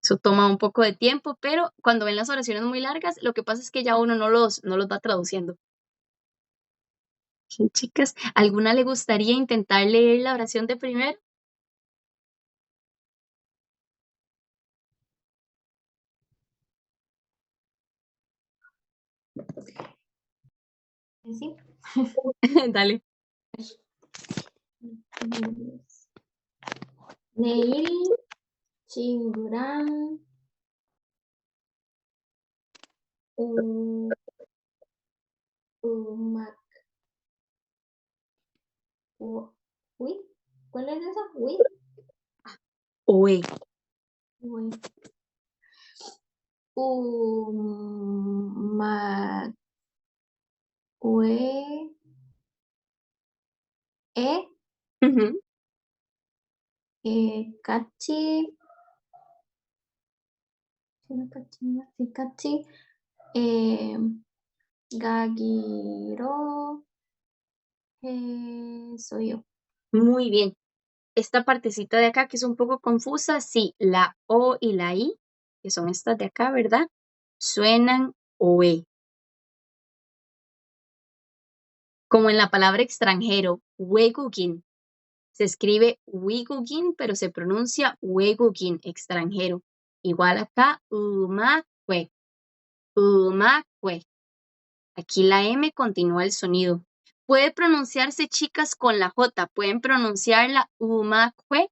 Eso toma un poco de tiempo, pero cuando ven las oraciones muy largas, lo que pasa es que ya uno no los va traduciendo. Sí, chicas, ¿alguna le gustaría intentar leer la oración de primero? Sí. Dale. Neil, Chingurán, U- Umac, Uy, ¿cuál es esa? Uy, Oe. uy. Umac, E, Ujú. Cachi, sí, Cachi, eh, Gagiro, soy yo. Muy bien. Esta partecita de acá que es un poco confusa, sí, la O y la I, que son estas de acá, ¿verdad? Suenan OE. Como en la palabra extranjero, Wegugin. Se escribe Wigugin, pero se pronuncia Wegugin, extranjero. Igual acá, Umakwe. Umakwe. Aquí la M continúa el sonido. Puede pronunciarse, chicas, con la J. Pueden pronunciarla Umakwe,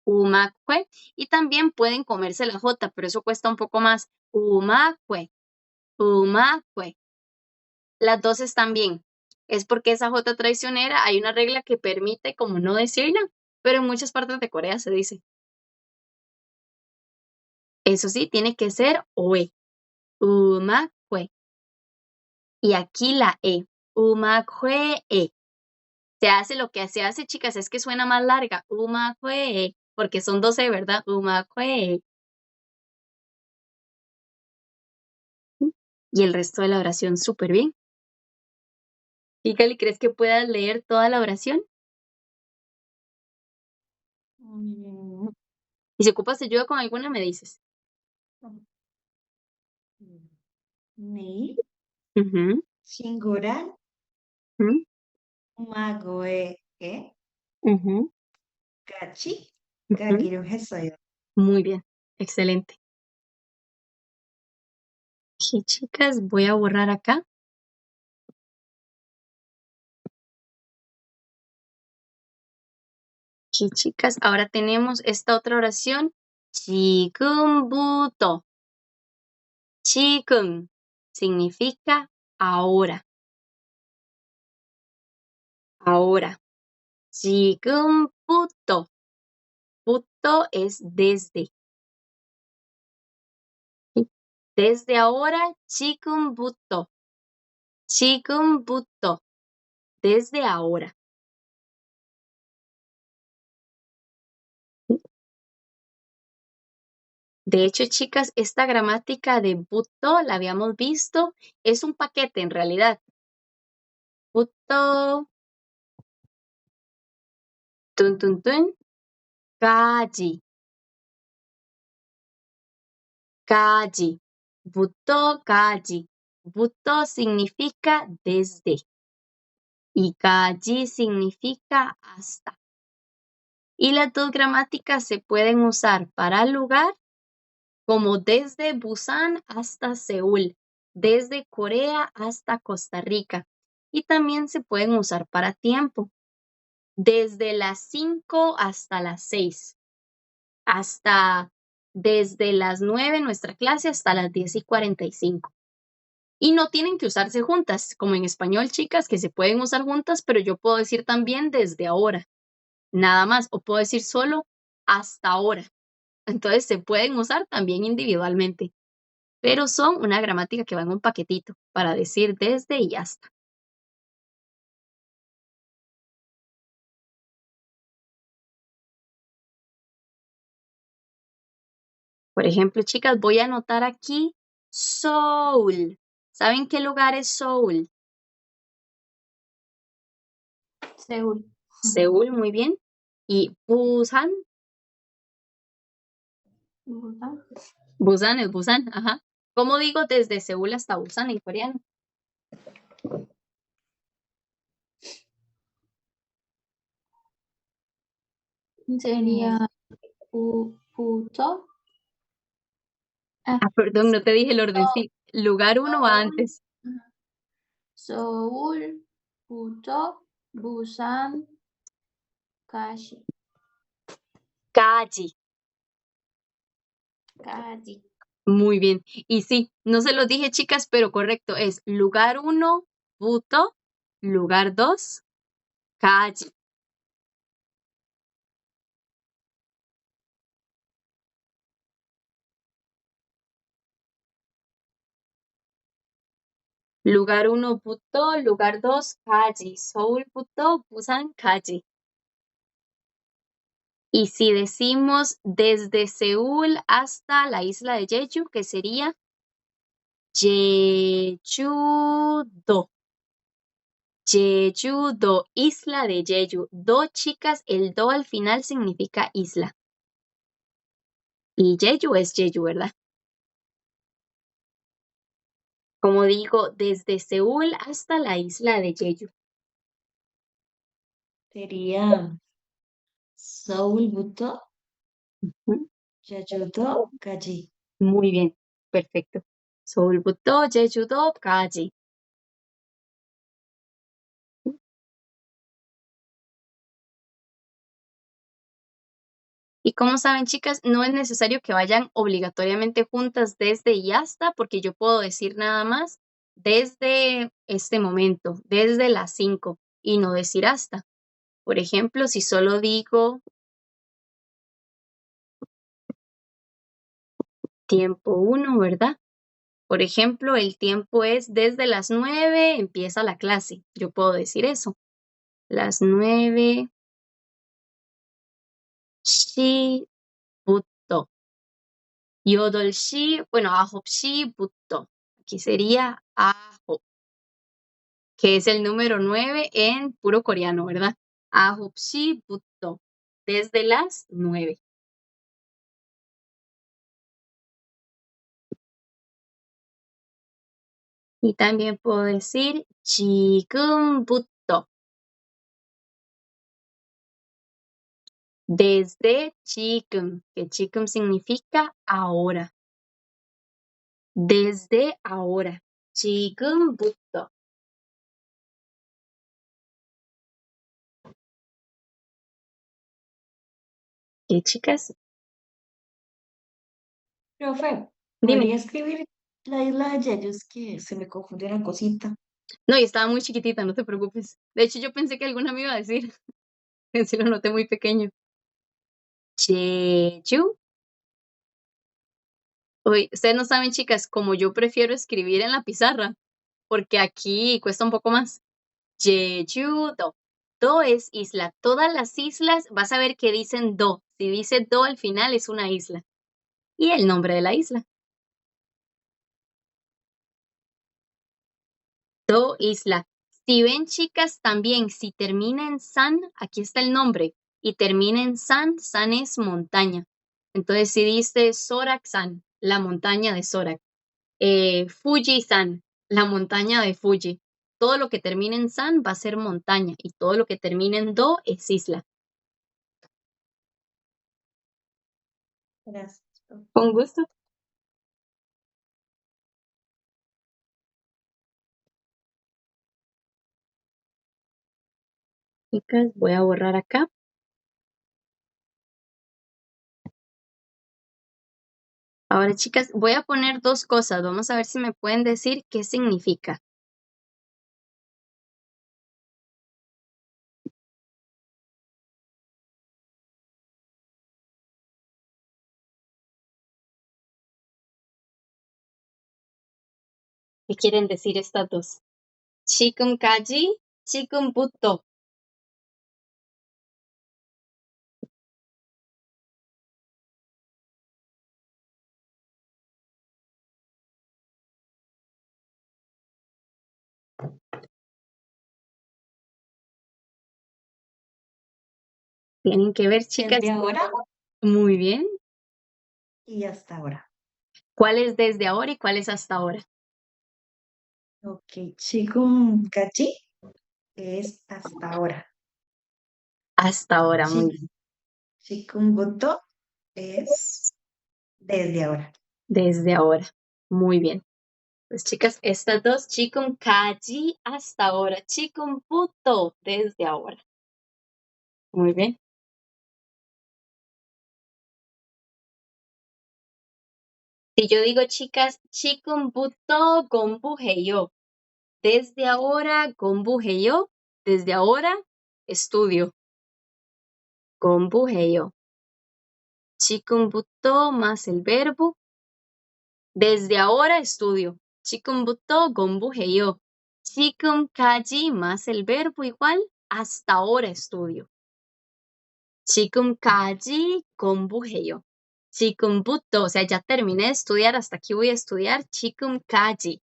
Umakwe. Y también pueden comerse la J, pero eso cuesta un poco más. Umakwe, Umakwe. Las dos están bien. Es porque esa J traicionera hay una regla que permite como no decirla, pero en muchas partes de Corea se dice. Eso sí, tiene que ser OE. Umakwe. Y aquí la E. Umakwe. Se hace lo que se hace, chicas, es que suena más larga. Umakwe. Porque son 12, ¿verdad? Umakwe. Y el resto de la oración súper bien. Fíjale, ¿crees que puedas leer toda la oración? Mm, Y si ocupas ayuda con alguna, me dices. Ni, Ujú, Shinguran, ujú, Magoe, ujú, Gachi, ujú. Gagiru Hesoyo. Muy bien, excelente. Ok, chicas, voy a borrar acá. Ok, chicas, ahora tenemos esta otra oración 지금부터. 지금 significa ahora. Ahora. 지금부터. 부터 es desde. Desde ahora, 지금부터. 지금부터. Desde ahora. De hecho, chicas, esta gramática de buto la habíamos visto. Es un paquete en realidad. Buto, tun, tun, tun, 까지. 까지. 부터까지. 부터 significa desde. Y 까지 significa hasta. Y las dos gramáticas se pueden usar para lugar, como desde Busan hasta Seúl, desde Corea hasta Costa Rica. Y también se pueden usar para tiempo, desde las 5 hasta las 6, hasta desde las 9 nuestra clase hasta las 10:45. Y no tienen que usarse juntas, como en español, chicas, que se pueden usar juntas, pero yo puedo decir también desde ahora, nada más, o puedo decir solo hasta ahora. Entonces se pueden usar también individualmente, pero son una gramática que va en un paquetito para decir desde y hasta. Por ejemplo, chicas, voy a anotar aquí Seoul. ¿Saben qué lugar es Seoul? Seúl. Seúl, muy bien. Y Busan, Busan. Busan es Busan, ajá. ¿Cómo digo desde Seúl hasta Busan en coreano? Sería Puto. Ah, perdón, no te dije el orden, sí. Lugar uno va Seúl. antes. Seúl, Puto, Busan, Kashi. Kaji. Kaji. Muy bien. Y sí, no se los dije, chicas, pero correcto. Es lugar 1, Buto. Lugar 2, Kaji. Lugar 1, Buto. Lugar 2, Kaji. Seúl, Buto, Busan, Kaji. Y si decimos desde Seúl hasta la isla de Jeju, que sería Jeju-do. Jeju-do, isla de Jeju. Do, chicas, el do al final significa isla. Y Jeju es Jeju, ¿verdad? Como digo, desde Seúl hasta la isla de Jeju. Sería Seúl부터 Ujú. 제주도 까지. Muy bien, perfecto. 서울부터 제주도까지. Y como saben, chicas, no es necesario que vayan obligatoriamente juntas desde y hasta, porque yo puedo decir nada más desde este momento, desde las 5, y no decir hasta. Por ejemplo, si solo digo tiempo 1, ¿verdad? Por ejemplo, el tiempo es desde las 9 empieza la clase. Yo puedo decir eso. Las 9 시부터. 8시, bueno, 9시부터. Aquí sería 9, que es el número 9 en puro coreano, ¿verdad? 9시부터. Desde las 9. Y también puedo decir 지금부터. Desde 지금, que 지금 significa ahora. Desde ahora. 지금부터. ¿Qué, chicas? Profe, Dime. ¿podría escribir la isla de Yeyos? Que se me confundió una cosita. No, y estaba muy chiquitita, no te preocupes. De hecho, yo pensé que alguna me iba a decir. Sí lo noté muy pequeño. Jeju. Uy, ustedes no saben, chicas, como yo prefiero escribir en la pizarra, porque aquí cuesta un poco más. Jeju-do. Do es isla. Todas las islas vas a ver que dicen do. Si dice do al final es una isla. Y el nombre de la isla. Do isla. Si ven, chicas, también, si termina en san, aquí está el nombre. Y termina en san, san es montaña. Entonces, si dice Sorak-san, la montaña de Sorak. Fuji-san, la montaña de Fuji. Todo lo que termine en san va a ser montaña. Y todo lo que termine en do es isla. Gracias, profe. Con gusto. Chicas, voy a borrar acá. Ahora, chicas, voy a poner dos cosas. Vamos a ver si me pueden decir qué significa. ¿Qué quieren decir estas dos? 지금까지, 지금부터. Tienen que ver, chicas. Desde ahora Muy bien. y hasta ahora. ¿Cuál es desde ahora y cuál es hasta ahora? Ok, 지금까지 es hasta ahora. Hasta ahora, muy 지, bien. 지금부터 es desde ahora. Desde ahora, muy bien. Pues chicas, estas dos, 지금까지 hasta ahora, 지금부터 desde ahora. Muy bien. Si yo digo, chicas, 지금부터 공부해요. Desde ahora 공부해요. Desde ahora estudio. 공부해요. 지금부터 más el verbo. Desde ahora estudio. 지금부터 공부해요. 지금까지 más el verbo igual. Hasta ahora estudio. 지금까지 공부해요. 지금부터, o sea, ya terminé de estudiar, hasta aquí voy a estudiar. 지금까지.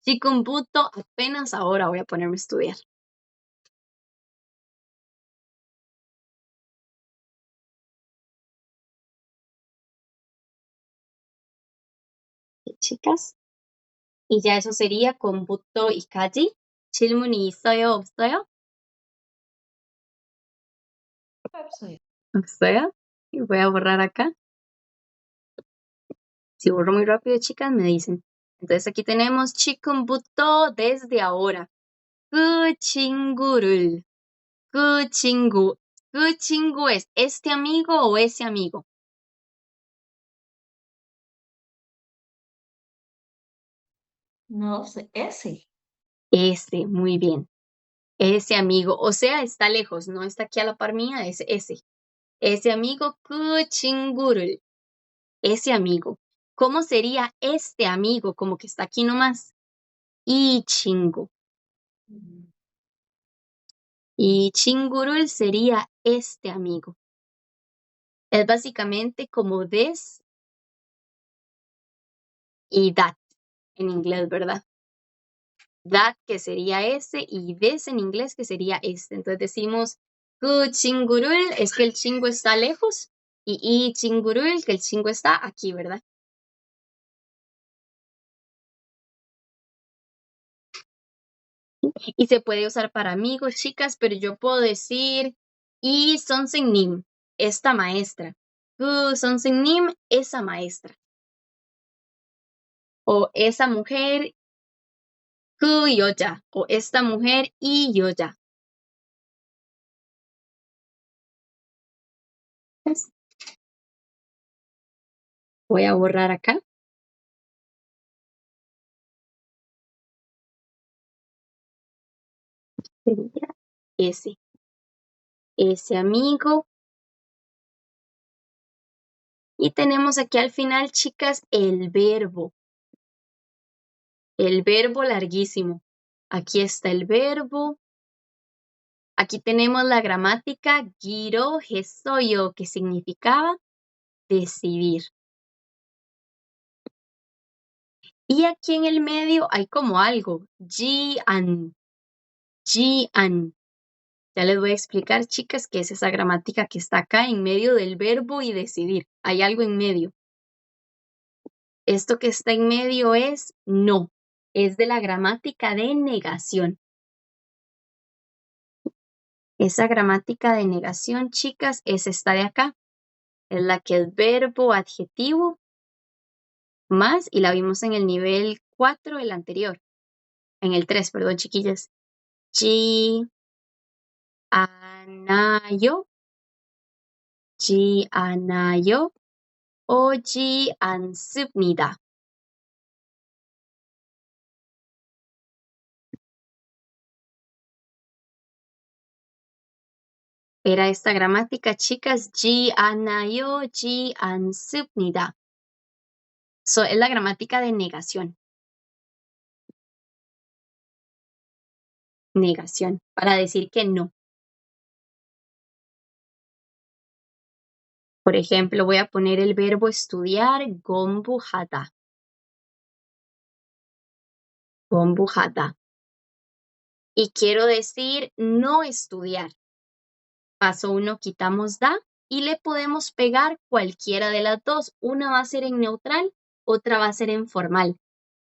지금부터, apenas ahora voy a ponerme a estudiar. Chicas. Y ya eso sería 공부터 이까지. 질문이 있어요, 없어요? Soy. 없어요. Y voy a borrar acá. Si borro muy rápido, chicas, me dicen. Entonces aquí tenemos 지금부터 desde ahora. 그 친구를, 그 친구. 그 친구 es este amigo o ese amigo. No sé, ese. Ese, muy bien. Ese amigo, o sea, está lejos, no está aquí a la par mía, es ese. Ese amigo, 그 친구를. Ese amigo. ¿Cómo sería este amigo? Como que está aquí nomás. 이 친구. Y 친구를 sería este amigo. Es básicamente como this y that en inglés, ¿verdad? That que sería ese y this en inglés que sería este. Entonces decimos 그 친구를 es que el chingo está lejos y 이 친구를 que el chingo está aquí, ¿verdad? Y se puede usar para amigos, chicas, pero yo puedo decir 이 선생님, esta maestra. 그 선생님, esa maestra. O esa mujer, 그 여자. O esta mujer, 이 여자. ¿Ves? Voy a borrar acá. Sería ese amigo. Y tenemos aquí al final, chicas, el verbo. El verbo larguísimo. Aquí está el verbo. Aquí tenemos la gramática giro 했어요, que significaba decidir. Y aquí en el medio hay como algo, 지안. Ya les voy a explicar, chicas, qué es esa gramática que está acá en medio del verbo y decidir. Hay algo en medio. Esto que está en medio es no. Es de la gramática de negación. Esa gramática de negación, chicas, es esta de acá. Es la que es verbo, adjetivo, más, y la vimos en el nivel 4, el anterior. En el 3, perdón, chiquillas. 지않아요, 지않아요, 오지 않습니다. Era esta gramática, chicas, 지않아요, 지않습니다. Es la gramática de negación. Negación, para decir que no. Por ejemplo, voy a poner el verbo estudiar, 공부하다. 공부하다. Y quiero decir no estudiar. Paso 1, quitamos da y le podemos pegar cualquiera de las dos. Una va a ser en neutral, otra va a ser en formal.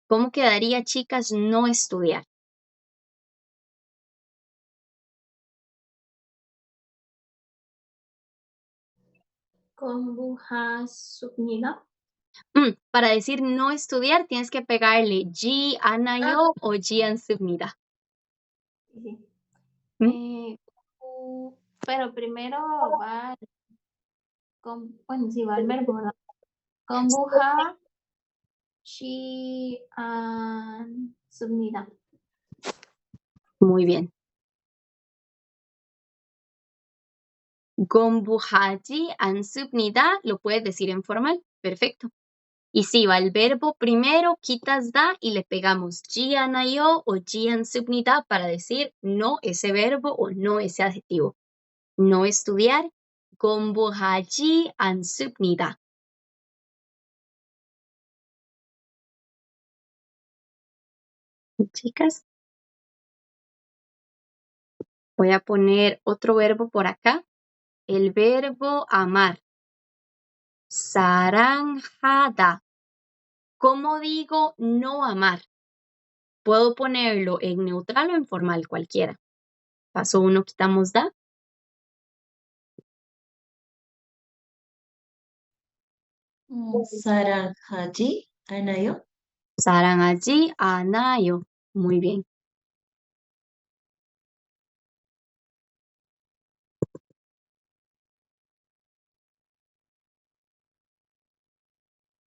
¿Cómo quedaría, chicas, no estudiar? 공부하십니다. Para decir no estudiar, tienes que pegarle ji anayo o ji ansubnida. Sí. ¿Mm? Pero primero va, bueno, sí, va el verbo, ¿verdad? 공부하십니다. Muy bien. 공부하지 않습니다 lo puedes decir en formal. Perfecto. Y si va el verbo primero, quitas da y le pegamos ji anayo o ji ansubnida para decir no ese verbo o no ese adjetivo. No estudiar. 공부하지 않습니다. Chicas, voy a poner otro verbo por acá. El verbo amar. 사랑하다. ¿Cómo digo no amar? Puedo ponerlo en neutral o en formal, cualquiera. Paso 1, quitamos da. 사랑하지 않아요? 사랑하지 않아요. Muy bien.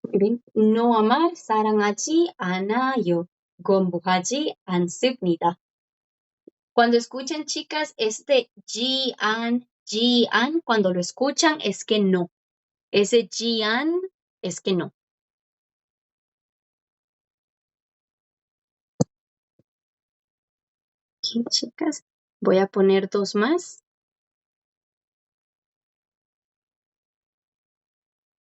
Muy bien. No amar, 사랑하지 않아요. 공부하지 않습니다. Cuando escuchen, chicas, este jian, cuando lo escuchan es que no. Ese jian es que no. Aquí, chicas, voy a poner dos más.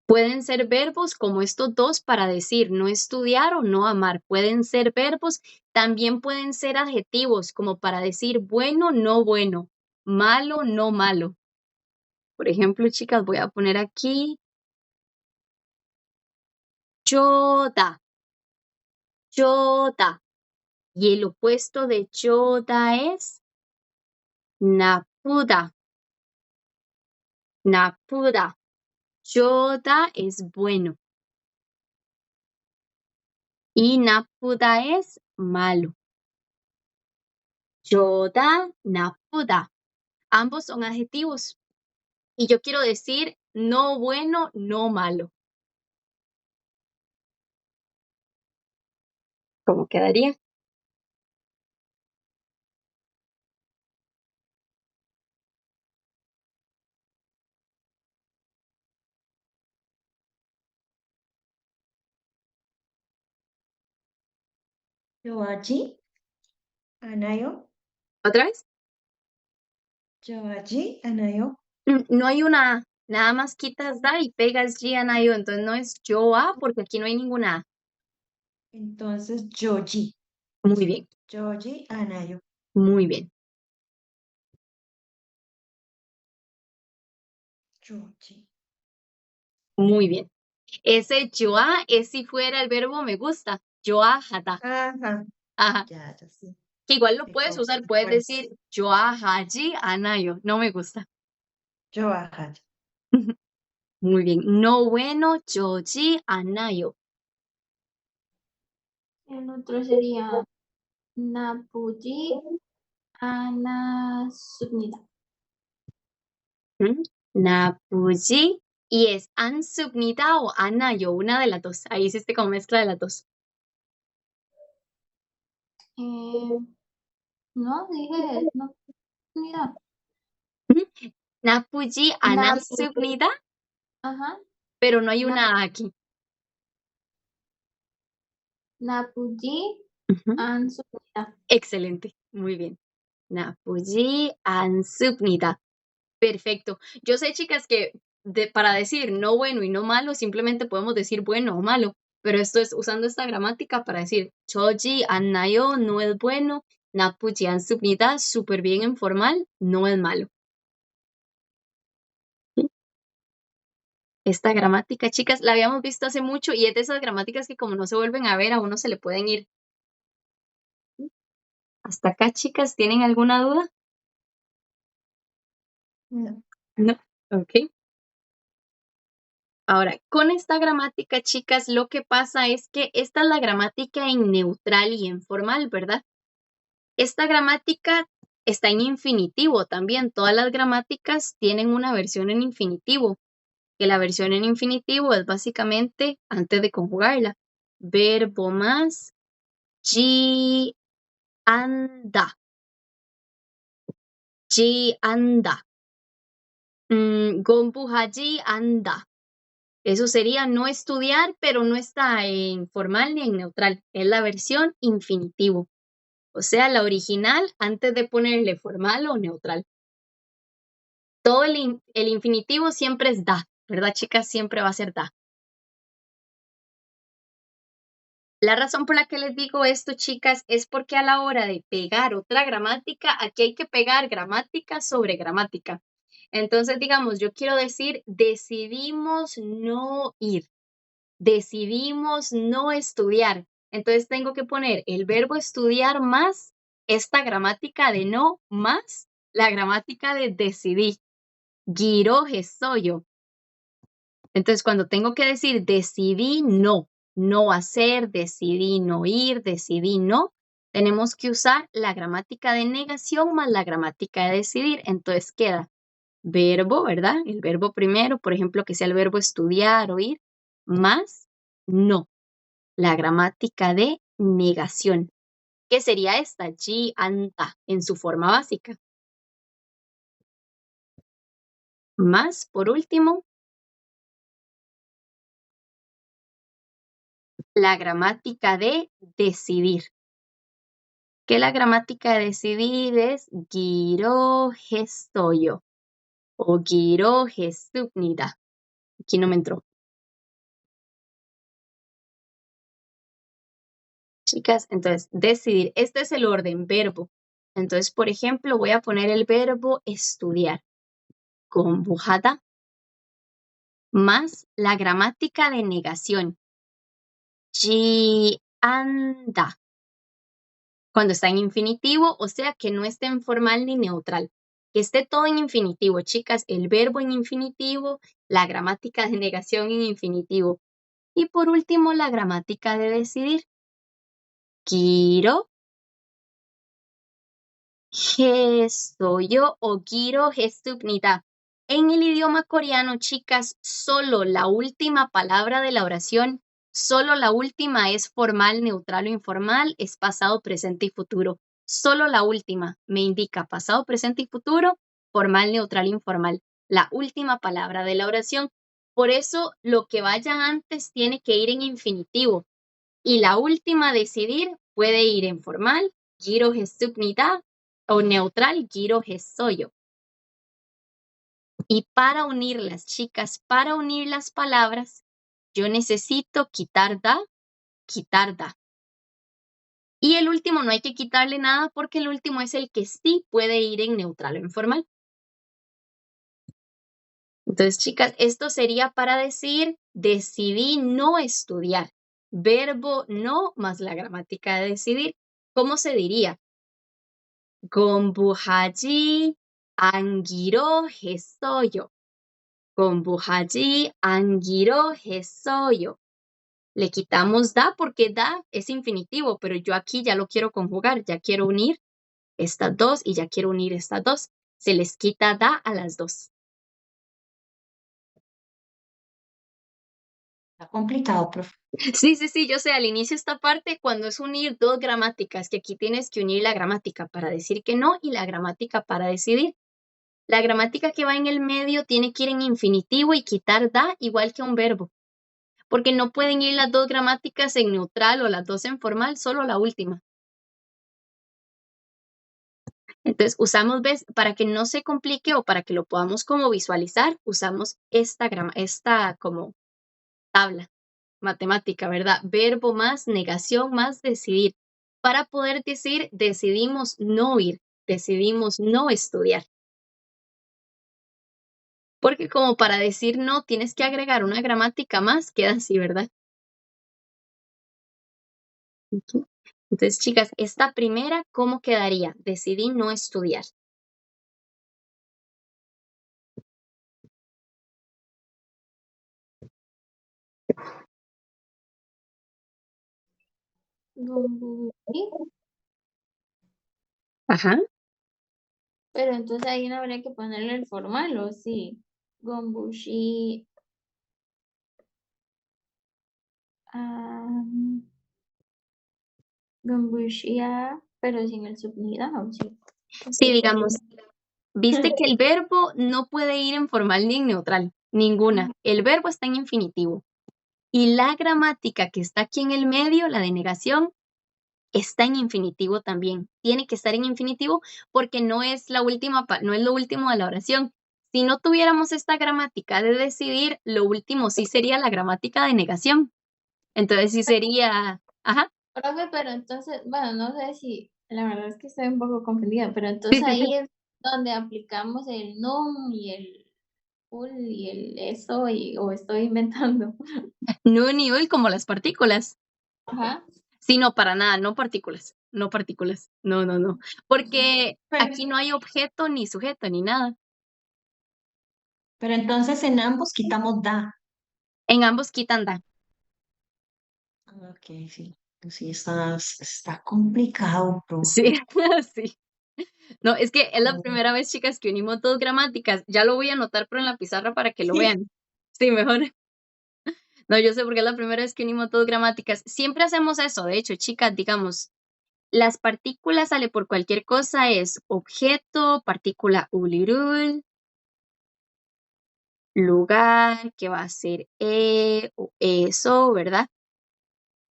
Pueden ser verbos como estos dos para decir no estudiar o no amar. Pueden ser verbos, también pueden ser adjetivos como para decir bueno, no bueno, malo, no malo. Por ejemplo, chicas, voy a poner aquí yoda, yoda. Y el opuesto de yoda es napuda, napuda. Yoda es bueno y napuda es malo. Yoda, napuda. Ambos son adjetivos. Y yo quiero decir no bueno, no malo. ¿Cómo quedaría? 좋아하지? 않아요? ¿Otra vez? 좋아하지? 않아요? No hay una A. Nada más quitas da y pegas G a yo. Entonces no es yo A porque aquí no hay ninguna A. entonces 좋지. Muy bien, 좋지 않아요. muy bien, 좋지. muy bien. Ese yo A es si fuera el verbo me gusta. Yo A jada. Ajá, Ajá. ya sé. Que igual lo Me puedes usar, causó puedes fuerza. decir yo A haji anayo. No me gusta. 좋아하지. Muy bien. No bueno, joji anayo. El otro sería Napuji Anasubnida. Napuji. Y es ansubnida o anayo, una de las dos. Ahí hiciste como mezcla de las dos. No, dije no subnida. Napuji Napuji, anasubnida, ajá, pero no hay na, una A aquí. Napuji Ujú. Ansubnida. Excelente. Muy bien. Napuji ansubnida. Perfecto. Yo sé, chicas, que para decir no bueno y no malo, simplemente podemos decir bueno o malo, pero esto es usando esta gramática para decir choji annayo no es bueno, napuji ansubnida súper bien en formal, no es malo. ¿Sí? Esta gramática, chicas, la habíamos visto hace mucho y es de esas gramáticas que como no se vuelven a ver, a uno se le pueden ir. Hasta acá, chicas, ¿tienen alguna duda? No. No. Ok. Ahora, con esta gramática, chicas, lo que pasa es que esta es la gramática en neutral y en formal, ¿verdad? Esta gramática está en infinitivo también. Todas las gramáticas tienen una versión en infinitivo, que la versión en infinitivo es básicamente, antes de conjugarla, verbo más ji anda, ji anda, gombuhaji anda. Eso sería no estudiar, pero no está en formal ni en neutral. Es la versión infinitivo. O sea, la original antes de ponerle formal o neutral. Todo el infinitivo siempre es da, ¿verdad, chicas? Siempre va a ser da. La razón por la que les digo esto, chicas, es porque a la hora de pegar otra gramática, aquí hay que pegar gramática sobre gramática. Entonces, digamos, yo quiero decir, decidimos no ir, decidimos no estudiar. Entonces tengo que poner el verbo estudiar más esta gramática de no más la gramática de decidí. Giro yo. Entonces, cuando tengo que decir decidí no, no hacer, decidí no ir, decidí no, tenemos que usar la gramática de negación más la gramática de decidir. Entonces queda verbo, ¿verdad? El verbo primero, por ejemplo, que sea el verbo estudiar o ir, más no, la gramática de negación, que sería esta, ji, anta, en su forma básica. Más, por último, la gramática de decidir. Que la gramática de decidir es girogestoyo o girogesupnida. Aquí no me entró. Chicas, entonces, decidir. Este es el orden, verbo. Entonces, por ejemplo, voy a poner el verbo estudiar con bujada más la gramática de negación. Ji anda. Cuando está en infinitivo, o sea que no esté en formal ni neutral. Que esté todo en infinitivo, chicas, el verbo en infinitivo, la gramática de negación en infinitivo. Y por último, la gramática de decidir. Giro, gestoyo o giro gestupnida. En el idioma coreano, chicas, solo la última palabra de la oración Solo la última es formal, neutral o informal, es pasado, presente y futuro. Solo la última me indica pasado, presente y futuro, formal, neutral, informal. La última palabra de la oración. Por eso lo que vaya antes tiene que ir en infinitivo. Y la última a decidir puede ir en formal, giro gesubnida, o neutral, giro gesoyo. Y para unirlas, chicas, para unir las palabras, yo necesito quitar da. Y el último no hay que quitarle nada porque el último es el que sí puede ir en neutral o informal. Entonces, chicas, esto sería para decir, decidí no estudiar. Verbo no más la gramática de decidir. ¿Cómo se diría? 공부하지 않기로 했어요. 공부하지 않기로 했어요. Le quitamos da porque da es infinitivo, pero yo aquí ya lo quiero conjugar, ya quiero unir estas dos y ya quiero unir estas dos. Se les quita da a las dos. Está complicado, profe. Sí, yo sé, al inicio esta parte cuando es unir dos gramáticas, que aquí tienes que unir la gramática para decir que no y la gramática para decidir. La gramática que va en el medio tiene que ir en infinitivo y quitar da igual que un verbo, porque no pueden ir las dos gramáticas en neutral o las dos en formal, solo la última. Entonces usamos, ¿ves? Para que no se complique o para que lo podamos como visualizar, usamos esta como tabla matemática, ¿verdad? Verbo más negación más decidir. Para poder decir, decidimos no ir, decidimos no estudiar. Porque como para decir no tienes que agregar una gramática más, queda así, ¿verdad? Entonces, chicas, esta primera, ¿cómo quedaría? Decidí no estudiar. Gombushi, Ajá. pero entonces ahí no habría que ponerle el formal, ¿o sí? Gombushi, ah, Gombushia, pero sin el subunidad, ¿o sí? Sí, digamos, viste que el verbo no puede ir en formal ni en neutral, ninguna. El verbo está en infinitivo. Y la gramática que está aquí en el medio, la de negación, está en infinitivo también. Tiene que estar en infinitivo porque no es la última, no es lo último de la oración. Si no tuviéramos esta gramática de decidir, lo último sí sería la gramática de negación. Entonces sí sería, ajá. Profe, pero entonces, bueno, no sé si, la verdad es que estoy un poco confundida, pero Sí, entonces sí, sí. ahí es donde aplicamos el num y el full y el eso, o estoy inventando. No nivel como las partículas. Ajá. Sí, no, para nada, no partículas, no partículas. No, no, no. Porque Pero, aquí no hay objeto ni sujeto ni nada. pero entonces en ambos quitamos da. En ambos quitan da. Ok, sí. Sí, está complicado, Sí, profe. sí. No, es que es la primera vez, chicas, que unimos dos gramáticas. Ya lo voy a anotar, pero en la pizarra para que lo vean. Sí, mejor. No, yo sé porque es la primera vez que unimos dos gramáticas. Siempre hacemos eso. De hecho, chicas, digamos, las partículas sale por cualquier cosa, es objeto, partícula ulirul, lugar, que va a ser o eso, ¿verdad?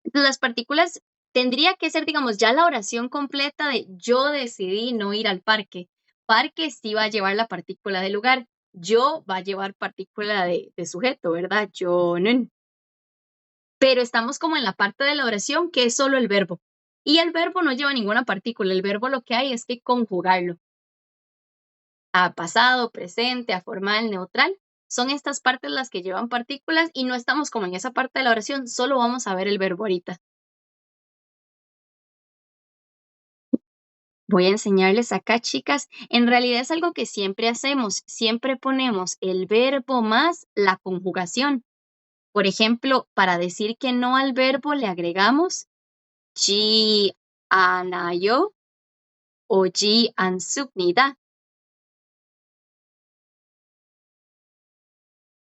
Entonces, las partículas tendría que ser, digamos, ya la oración completa de yo decidí no ir al parque. Parque sí va a llevar la partícula de lugar. Yo va a llevar partícula de sujeto, ¿verdad? Yo no. Pero estamos como en la parte de la oración que es solo el verbo. Y el verbo no lleva ninguna partícula. El verbo lo que hay es que conjugarlo. A pasado, presente, a formal, neutral. Son estas partes las que llevan partículas y no estamos como en esa parte de la oración. Solo vamos a ver el verbo ahorita. Voy a enseñarles acá, chicas. En realidad es algo que siempre hacemos. Siempre ponemos el verbo más la conjugación. Por ejemplo, para decir que no al verbo le agregamos ji anayo o ji an subnida.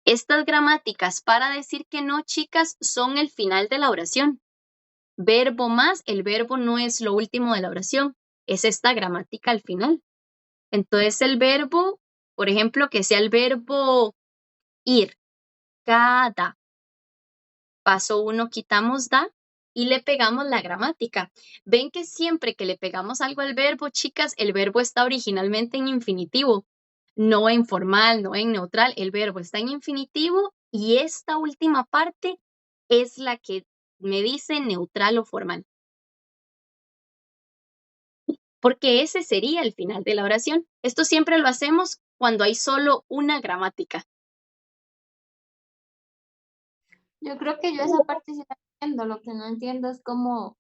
Estas gramáticas para decir que no, chicas, son el final de la oración. Verbo más, el verbo no es lo último de la oración, es esta gramática al final. Entonces el verbo, por ejemplo, que sea el verbo ir, cada. Paso 1, quitamos da y le pegamos la gramática. Ven que siempre que le pegamos algo al verbo, chicas, el verbo está originalmente en infinitivo, no en formal, no en neutral. El verbo está en infinitivo y esta última parte es la que me dice neutral o formal. Porque ese sería el final de la oración. Esto siempre lo hacemos cuando hay solo una gramática. Yo creo que yo esa parte sí la entiendo. Lo que no entiendo es cómo,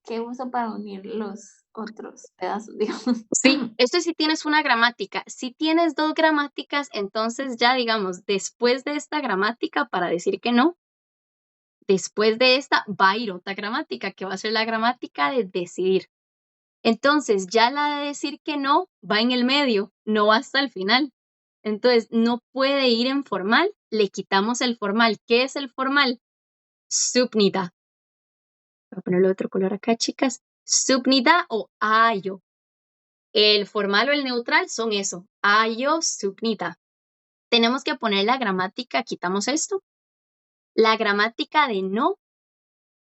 qué uso para unir los otros pedazos, digamos. Sí, esto sí tienes una gramática. Si tienes dos gramáticas, entonces ya digamos, después de esta gramática, para decir que no, después de esta va a ir otra gramática, que va a ser la gramática de decidir. Entonces, ya la de decir que no va en el medio, no va hasta el final. Entonces, no puede ir en formal, le quitamos el formal. ¿Qué es el formal? Subnida. Voy a ponerle otro color acá, chicas. Subnida o ayo. El formal o el neutral son eso. Ayo, subnida. Tenemos que poner la gramática, quitamos esto. La gramática de no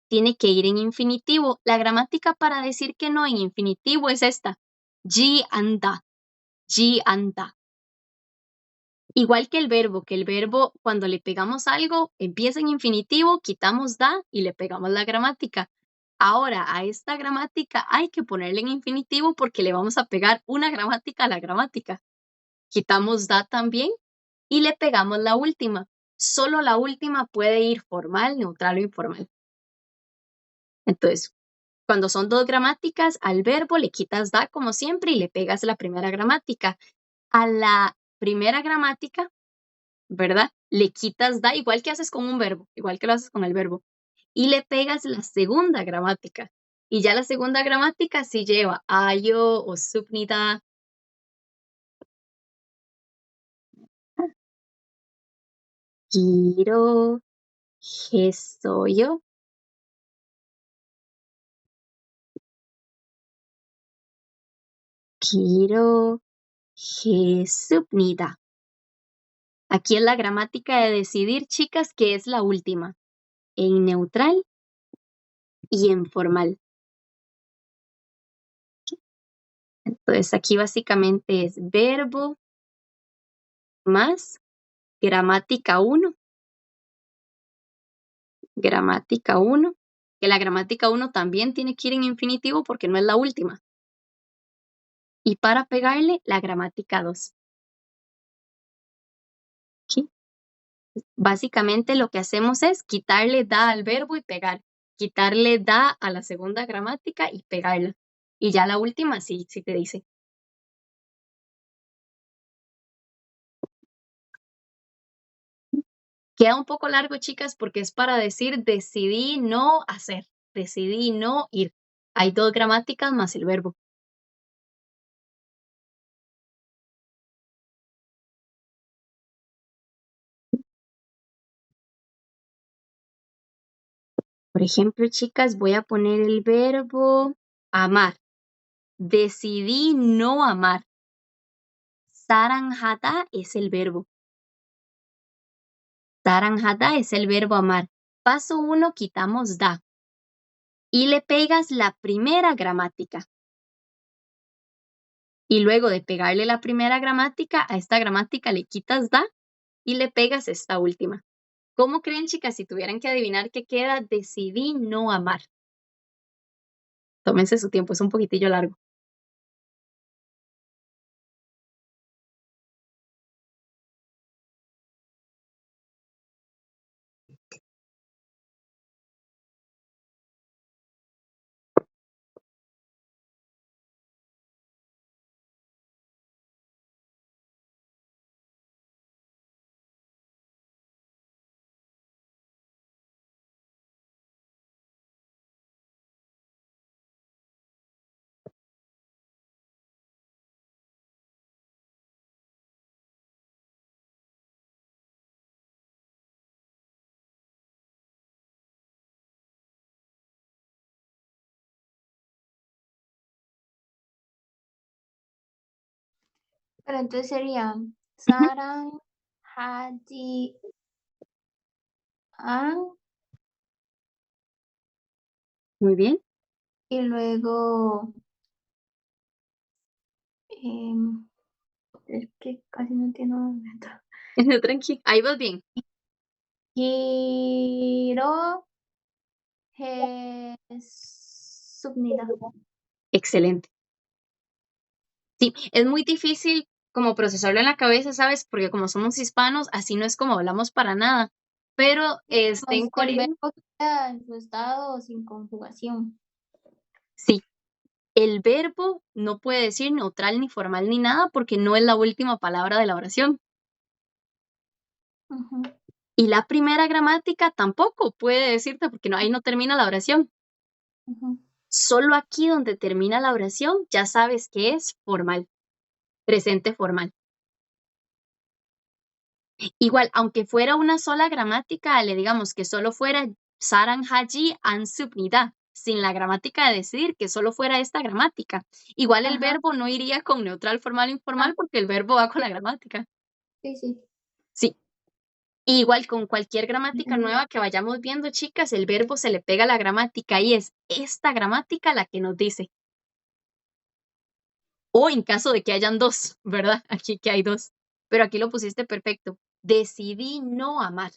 tiene que ir en infinitivo. La gramática para decir que no en infinitivo es esta. Ji anda. Ji anda. Igual que el verbo cuando le pegamos algo empieza en infinitivo, quitamos da y le pegamos la gramática. Ahora a esta gramática hay que ponerle en infinitivo porque le vamos a pegar una gramática a la gramática. Quitamos da también y le pegamos la última. Solo la última puede ir formal, neutral o informal. Entonces, cuando son dos gramáticas, al verbo le quitas da como siempre y le pegas la primera gramática. A la primera gramática, ¿verdad? Le quitas da igual que haces con un verbo, igual que lo haces con el verbo. Y le pegas la segunda gramática. Y ya la segunda gramática sí lleva ayo o subnida. Giro, gesoyo. Giro, gesubnida. Aquí es la gramática de decidir, chicas, que es la última. En neutral y en formal. Entonces aquí básicamente es verbo más gramática 1. Gramática 1. Que la gramática 1 también tiene que ir en infinitivo porque no es la última. Y para pegarle la gramática 2. ¿Sí? Básicamente lo que hacemos es quitarle da al verbo y pegar. Quitarle da a la segunda gramática y pegarla. Y ya la última sí te dice. Queda un poco largo, chicas, porque es para decir decidí no hacer, decidí no ir. Hay dos gramáticas más el verbo. Por ejemplo, chicas, voy a poner el verbo amar. Decidí no amar. Saranjata es el verbo. Saranjata es el verbo amar. Paso 1, quitamos da. Y le pegas la primera gramática. Y luego de pegarle la primera gramática, a esta gramática le quitas da y le pegas esta última. ¿Cómo creen, chicas, si tuvieran que adivinar qué queda? Decidí no amar. Tómense su tiempo, es un poquitillo largo. Pero entonces serían Sarang, Haji, An, Muy bien. y luego, em, es que casi no entiendo el momento. Tranqui, ahí vas bien. Giro, Subnida. Excelente. Sí, es muy difícil como procesarlo en la cabeza, ¿sabes? Porque como somos hispanos, así no es como hablamos para nada. Pero en El coreano, verbo queda en su estado sin conjugación. sí, el verbo no puede decir neutral ni formal ni nada porque no es la última palabra de la oración. Ujú, Y la primera gramática tampoco puede decirte porque no, ahí no termina la oración. ujú. Solo aquí donde termina la oración ya sabes que es formal, presente formal. Igual, aunque fuera una sola gramática, le digamos que solo fuera Sarang Haji Ansubnida, sin la gramática de decidir, que solo fuera esta gramática. Igual el Ajá, verbo no iría con neutral, formal, ah, informal, porque el verbo va con la gramática. sí, sí. Sí. Igual con cualquier gramática nueva que vayamos viendo, chicas, el verbo se le pega a la gramática y es esta gramática la que nos dice. O en caso de que hayan dos, ¿verdad? Aquí que hay dos. Pero aquí lo pusiste perfecto. Decidí no amar.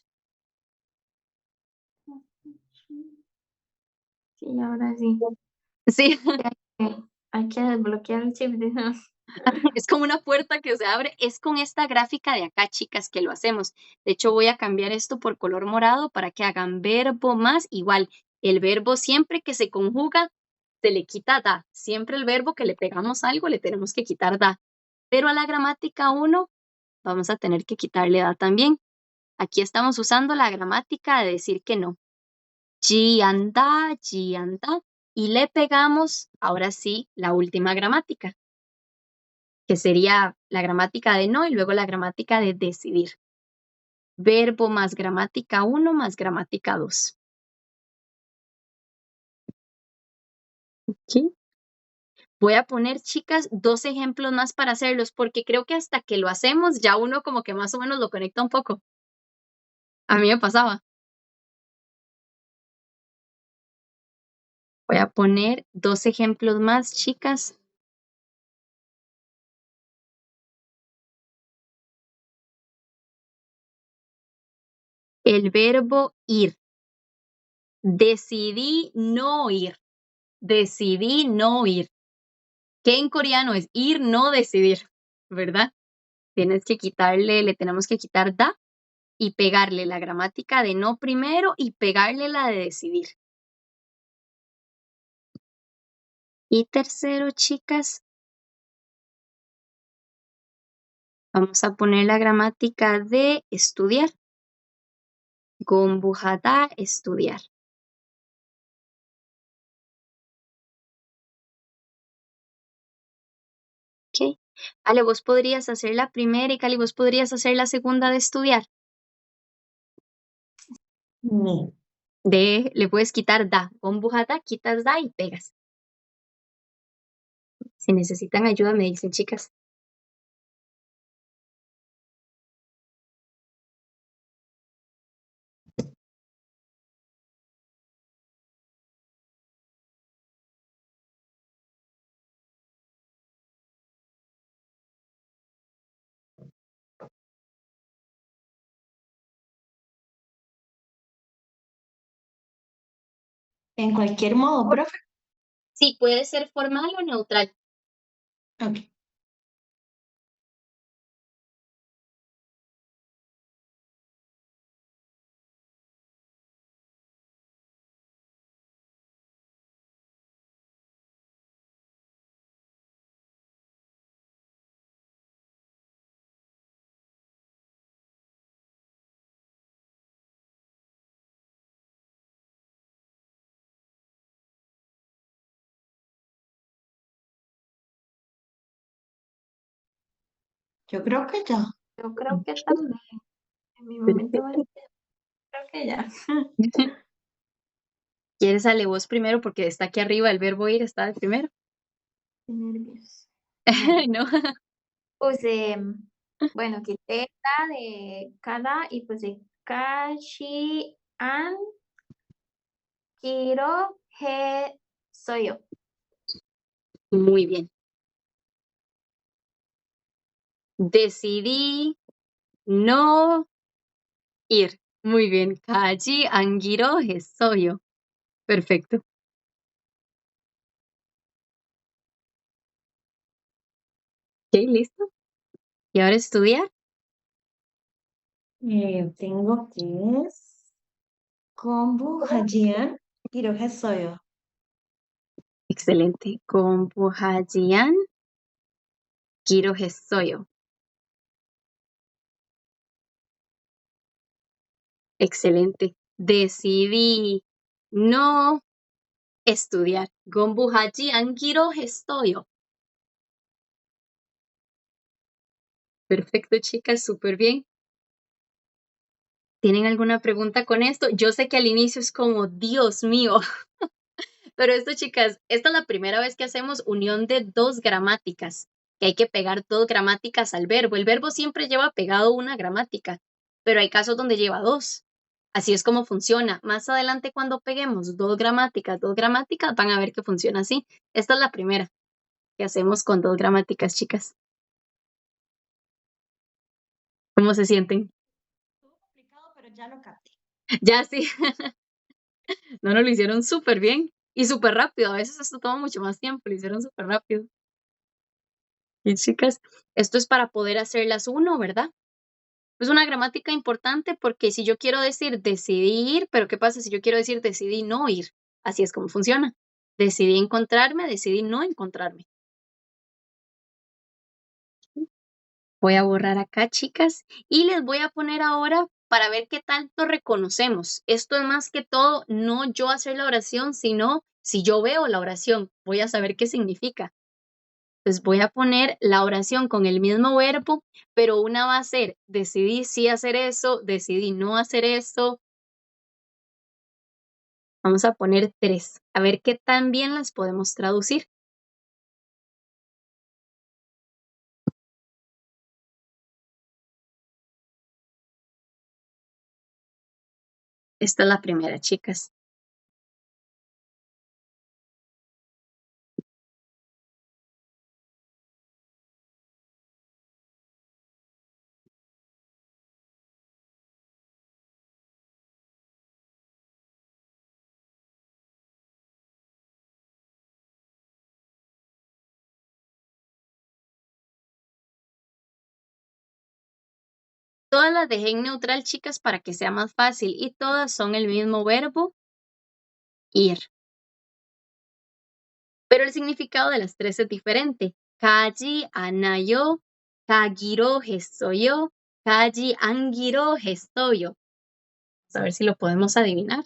Sí, ahora sí. Sí, Hay que desbloquear el chip de es como una puerta que se abre. Es con esta gráfica de acá, chicas, que lo hacemos. De hecho, voy a cambiar esto por color morado para que hagan verbo más igual. El verbo siempre que se conjuga, se le quita da. Siempre el verbo que le pegamos algo, le tenemos que quitar da. Pero a la gramática uno vamos a tener que quitarle da también. Aquí estamos usando la gramática de decir que no. Ji anda, ji anda. Y le pegamos, ahora sí, la última gramática, que sería la gramática de no y luego la gramática de decidir. Verbo más gramática uno más gramática 2. ¿Sí? Voy a poner, chicas, 2 ejemplos más para hacerlos, porque creo que hasta que lo hacemos ya uno como que más o menos lo conecta un poco. A mí me pasaba. Voy a poner 2 ejemplos más, chicas. El verbo ir. Decidí no ir. Decidí no ir. ¿Qué en coreano es ir, no decidir? ¿Verdad? Tienes que quitarle, le tenemos que quitar da y pegarle la gramática de no primero y pegarle la de decidir. Y tercero, chicas, vamos a poner la gramática de estudiar. Gombuhada, estudiar. ¿Ok? Ale, vos podrías hacer la primera y Cali, vos podrías hacer la segunda de estudiar. No. Le puedes quitar da. Gombuhada, quitas da y pegas. Si necesitan ayuda, me dicen, chicas. En cualquier modo, profe. Sí, puede ser formal o neutral. Ok. Yo creo que ya. Yo creo que también. En mi momento, creo que ya. ¿Quieres ale vos primero? Porque está aquí arriba el verbo ir, está de primero. Qué nervios. No. No. Puse, bueno, quité la de cada y puse kashi an kiro he soy yo. Muy bien. Decidí no ir. Muy bien. Kaji angiro 했어요. Perfecto. Ok, listo. ¿Y ahora estudiar? Tengo que es 공부하지만 기로 했어요. Excelente. 공부하지안 기로했어요. Excelente. Decidí no estudiar. 공부하지 않기로 했어요. Perfecto, chicas, súper bien. ¿Tienen alguna pregunta con esto? Yo sé que al inicio es como, Dios mío, pero esto, chicas, esta es la primera vez que hacemos unión de dos gramáticas, que hay que pegar dos gramáticas al verbo. El verbo siempre lleva pegado una gramática, pero hay casos donde lleva dos. Así es como funciona. Más adelante, cuando peguemos dos gramáticas, van a ver que funciona así. Esta es la primera que hacemos con dos gramáticas, chicas. ¿Cómo se sienten? Estuvo complicado, pero ya lo capté. Ya sí, no, lo hicieron súper bien y súper rápido. A veces esto toma mucho más tiempo, lo hicieron súper rápido. Y chicas, esto es para poder hacerlas uno, ¿verdad? Es una gramática importante porque si yo quiero decir decidí ir, pero ¿qué pasa si yo quiero decir decidí no ir? Así es como funciona. Decidí encontrarme, decidí no encontrarme. Voy a borrar acá, chicas, y les voy a poner ahora para ver qué tanto reconocemos. Esto es más que todo, no yo hacer la oración, sino si yo veo la oración, voy a saber qué significa. Entonces voy a poner la oración con el mismo verbo, pero una va a ser decidí sí hacer eso, decidí no hacer eso. Vamos a poner 3, a ver qué tan bien las podemos traducir. Esta es la primera, chicas. Todas las dejé en neutral, chicas, para que sea más fácil y todas son el mismo verbo, ir. Pero el significado de las tres es diferente. 가지 않아요, 가기로 했어요, 가지 않기로 했어요. Vamos a ver si lo podemos adivinar.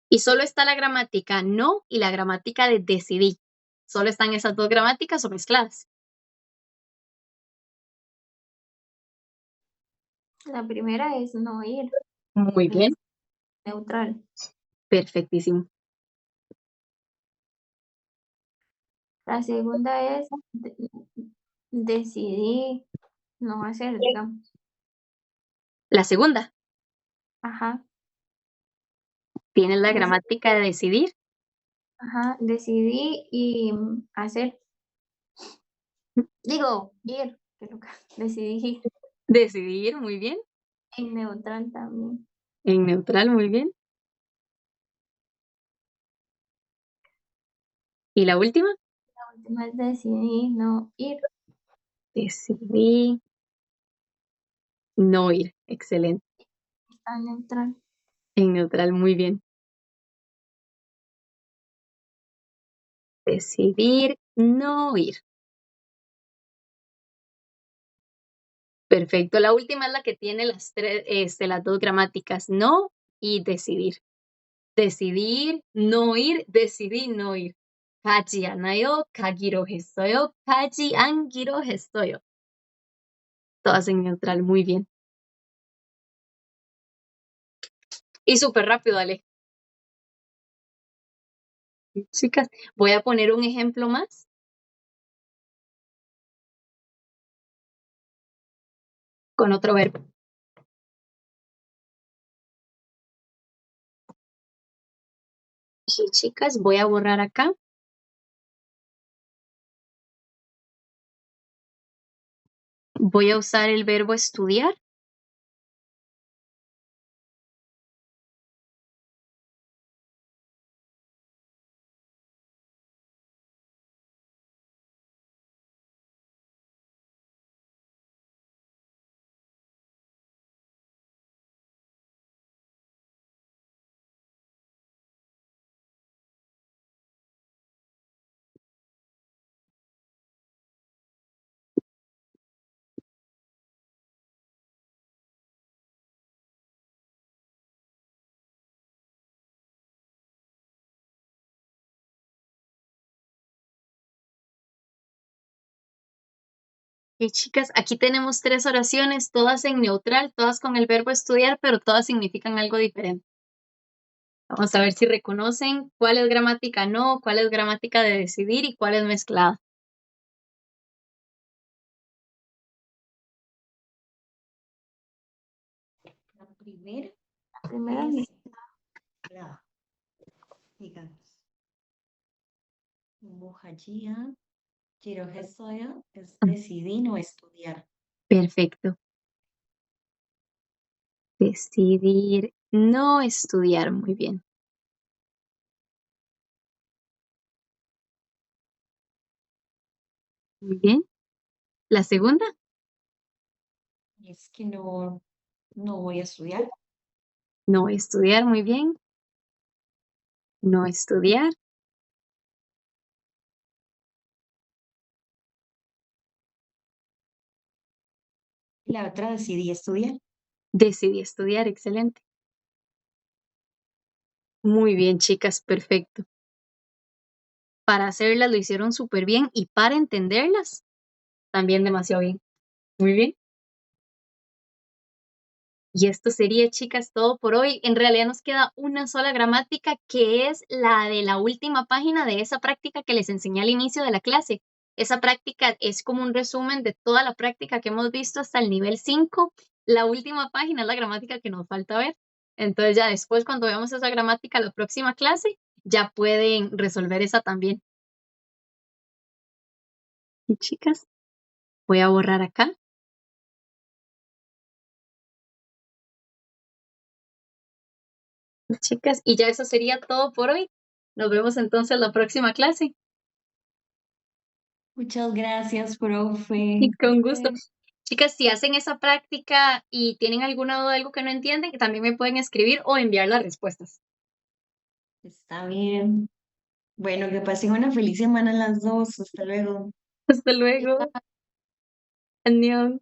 Y solo está la gramática no y la gramática de decidí. Solo están esas dos gramáticas o mezcladas. La primera es no ir, Muy y bien, es neutral. perfectísimo. La segunda es decidí no hacer, digamos. La segunda Ajá, tiene la deci- gramática de decidir. ajá, decidí y hacer. Digo, ir, qué loca. Decidí ir Decidir, muy bien. en neutral también. En neutral, muy bien. ¿Y la última? La última es decidí no ir, Decidí no ir. Excelente. está neutral. En neutral, muy bien. Decidir no ir. Perfecto. La última es la que tiene las tres, las dos gramáticas, no y decidir. Decidir, no ir, decidí no ir. 가지 않아요, 가기로 했어요, 가지 않기로 했어요. Todas en neutral, muy bien. Y súper rápido, Ale. Chicas, voy a poner un ejemplo más con otro verbo. Sí, chicas, voy a borrar acá. Voy a usar el verbo estudiar. Y chicas, aquí tenemos 3 oraciones, todas en neutral, todas con el verbo estudiar, pero todas significan algo diferente. Vamos a ver si reconocen cuál es gramática no, cuál es gramática de decidir y cuál es mezclada. La primera Primero, es la, digamos, muhajía, jirohesoya es decidí no estudiar. Perfecto. Decidir no estudiar. Muy bien. Muy bien. La segunda, Es que no voy a estudiar. no estudiar. Muy bien. No estudiar. La otra decidí estudiar. Decidí estudiar. Excelente. Muy bien, chicas. Perfecto. Para hacerlas lo hicieron súper bien y para entenderlas también demasiado bien. Muy bien. Y esto sería, chicas, todo por hoy. En realidad nos queda una sola gramática, que es la de la última página de esa práctica que les enseñé al inicio de la clase. Esa práctica es como un resumen de toda la práctica que hemos visto hasta el nivel 5. La última página es la gramática que nos falta ver. Entonces ya después, cuando veamos esa gramática la próxima clase, ya pueden resolver esa también. Y chicas, voy a borrar acá. Chicas, y ya eso sería todo por hoy. Nos vemos entonces la próxima clase. Muchas gracias, profe. Y con gusto. Chicas, si hacen esa práctica y tienen alguna duda, algo que no entienden, también me pueden escribir o enviar las respuestas. Está bien. Bueno, que pasen una feliz semana las dos. Hasta luego. Hasta luego. Adiós.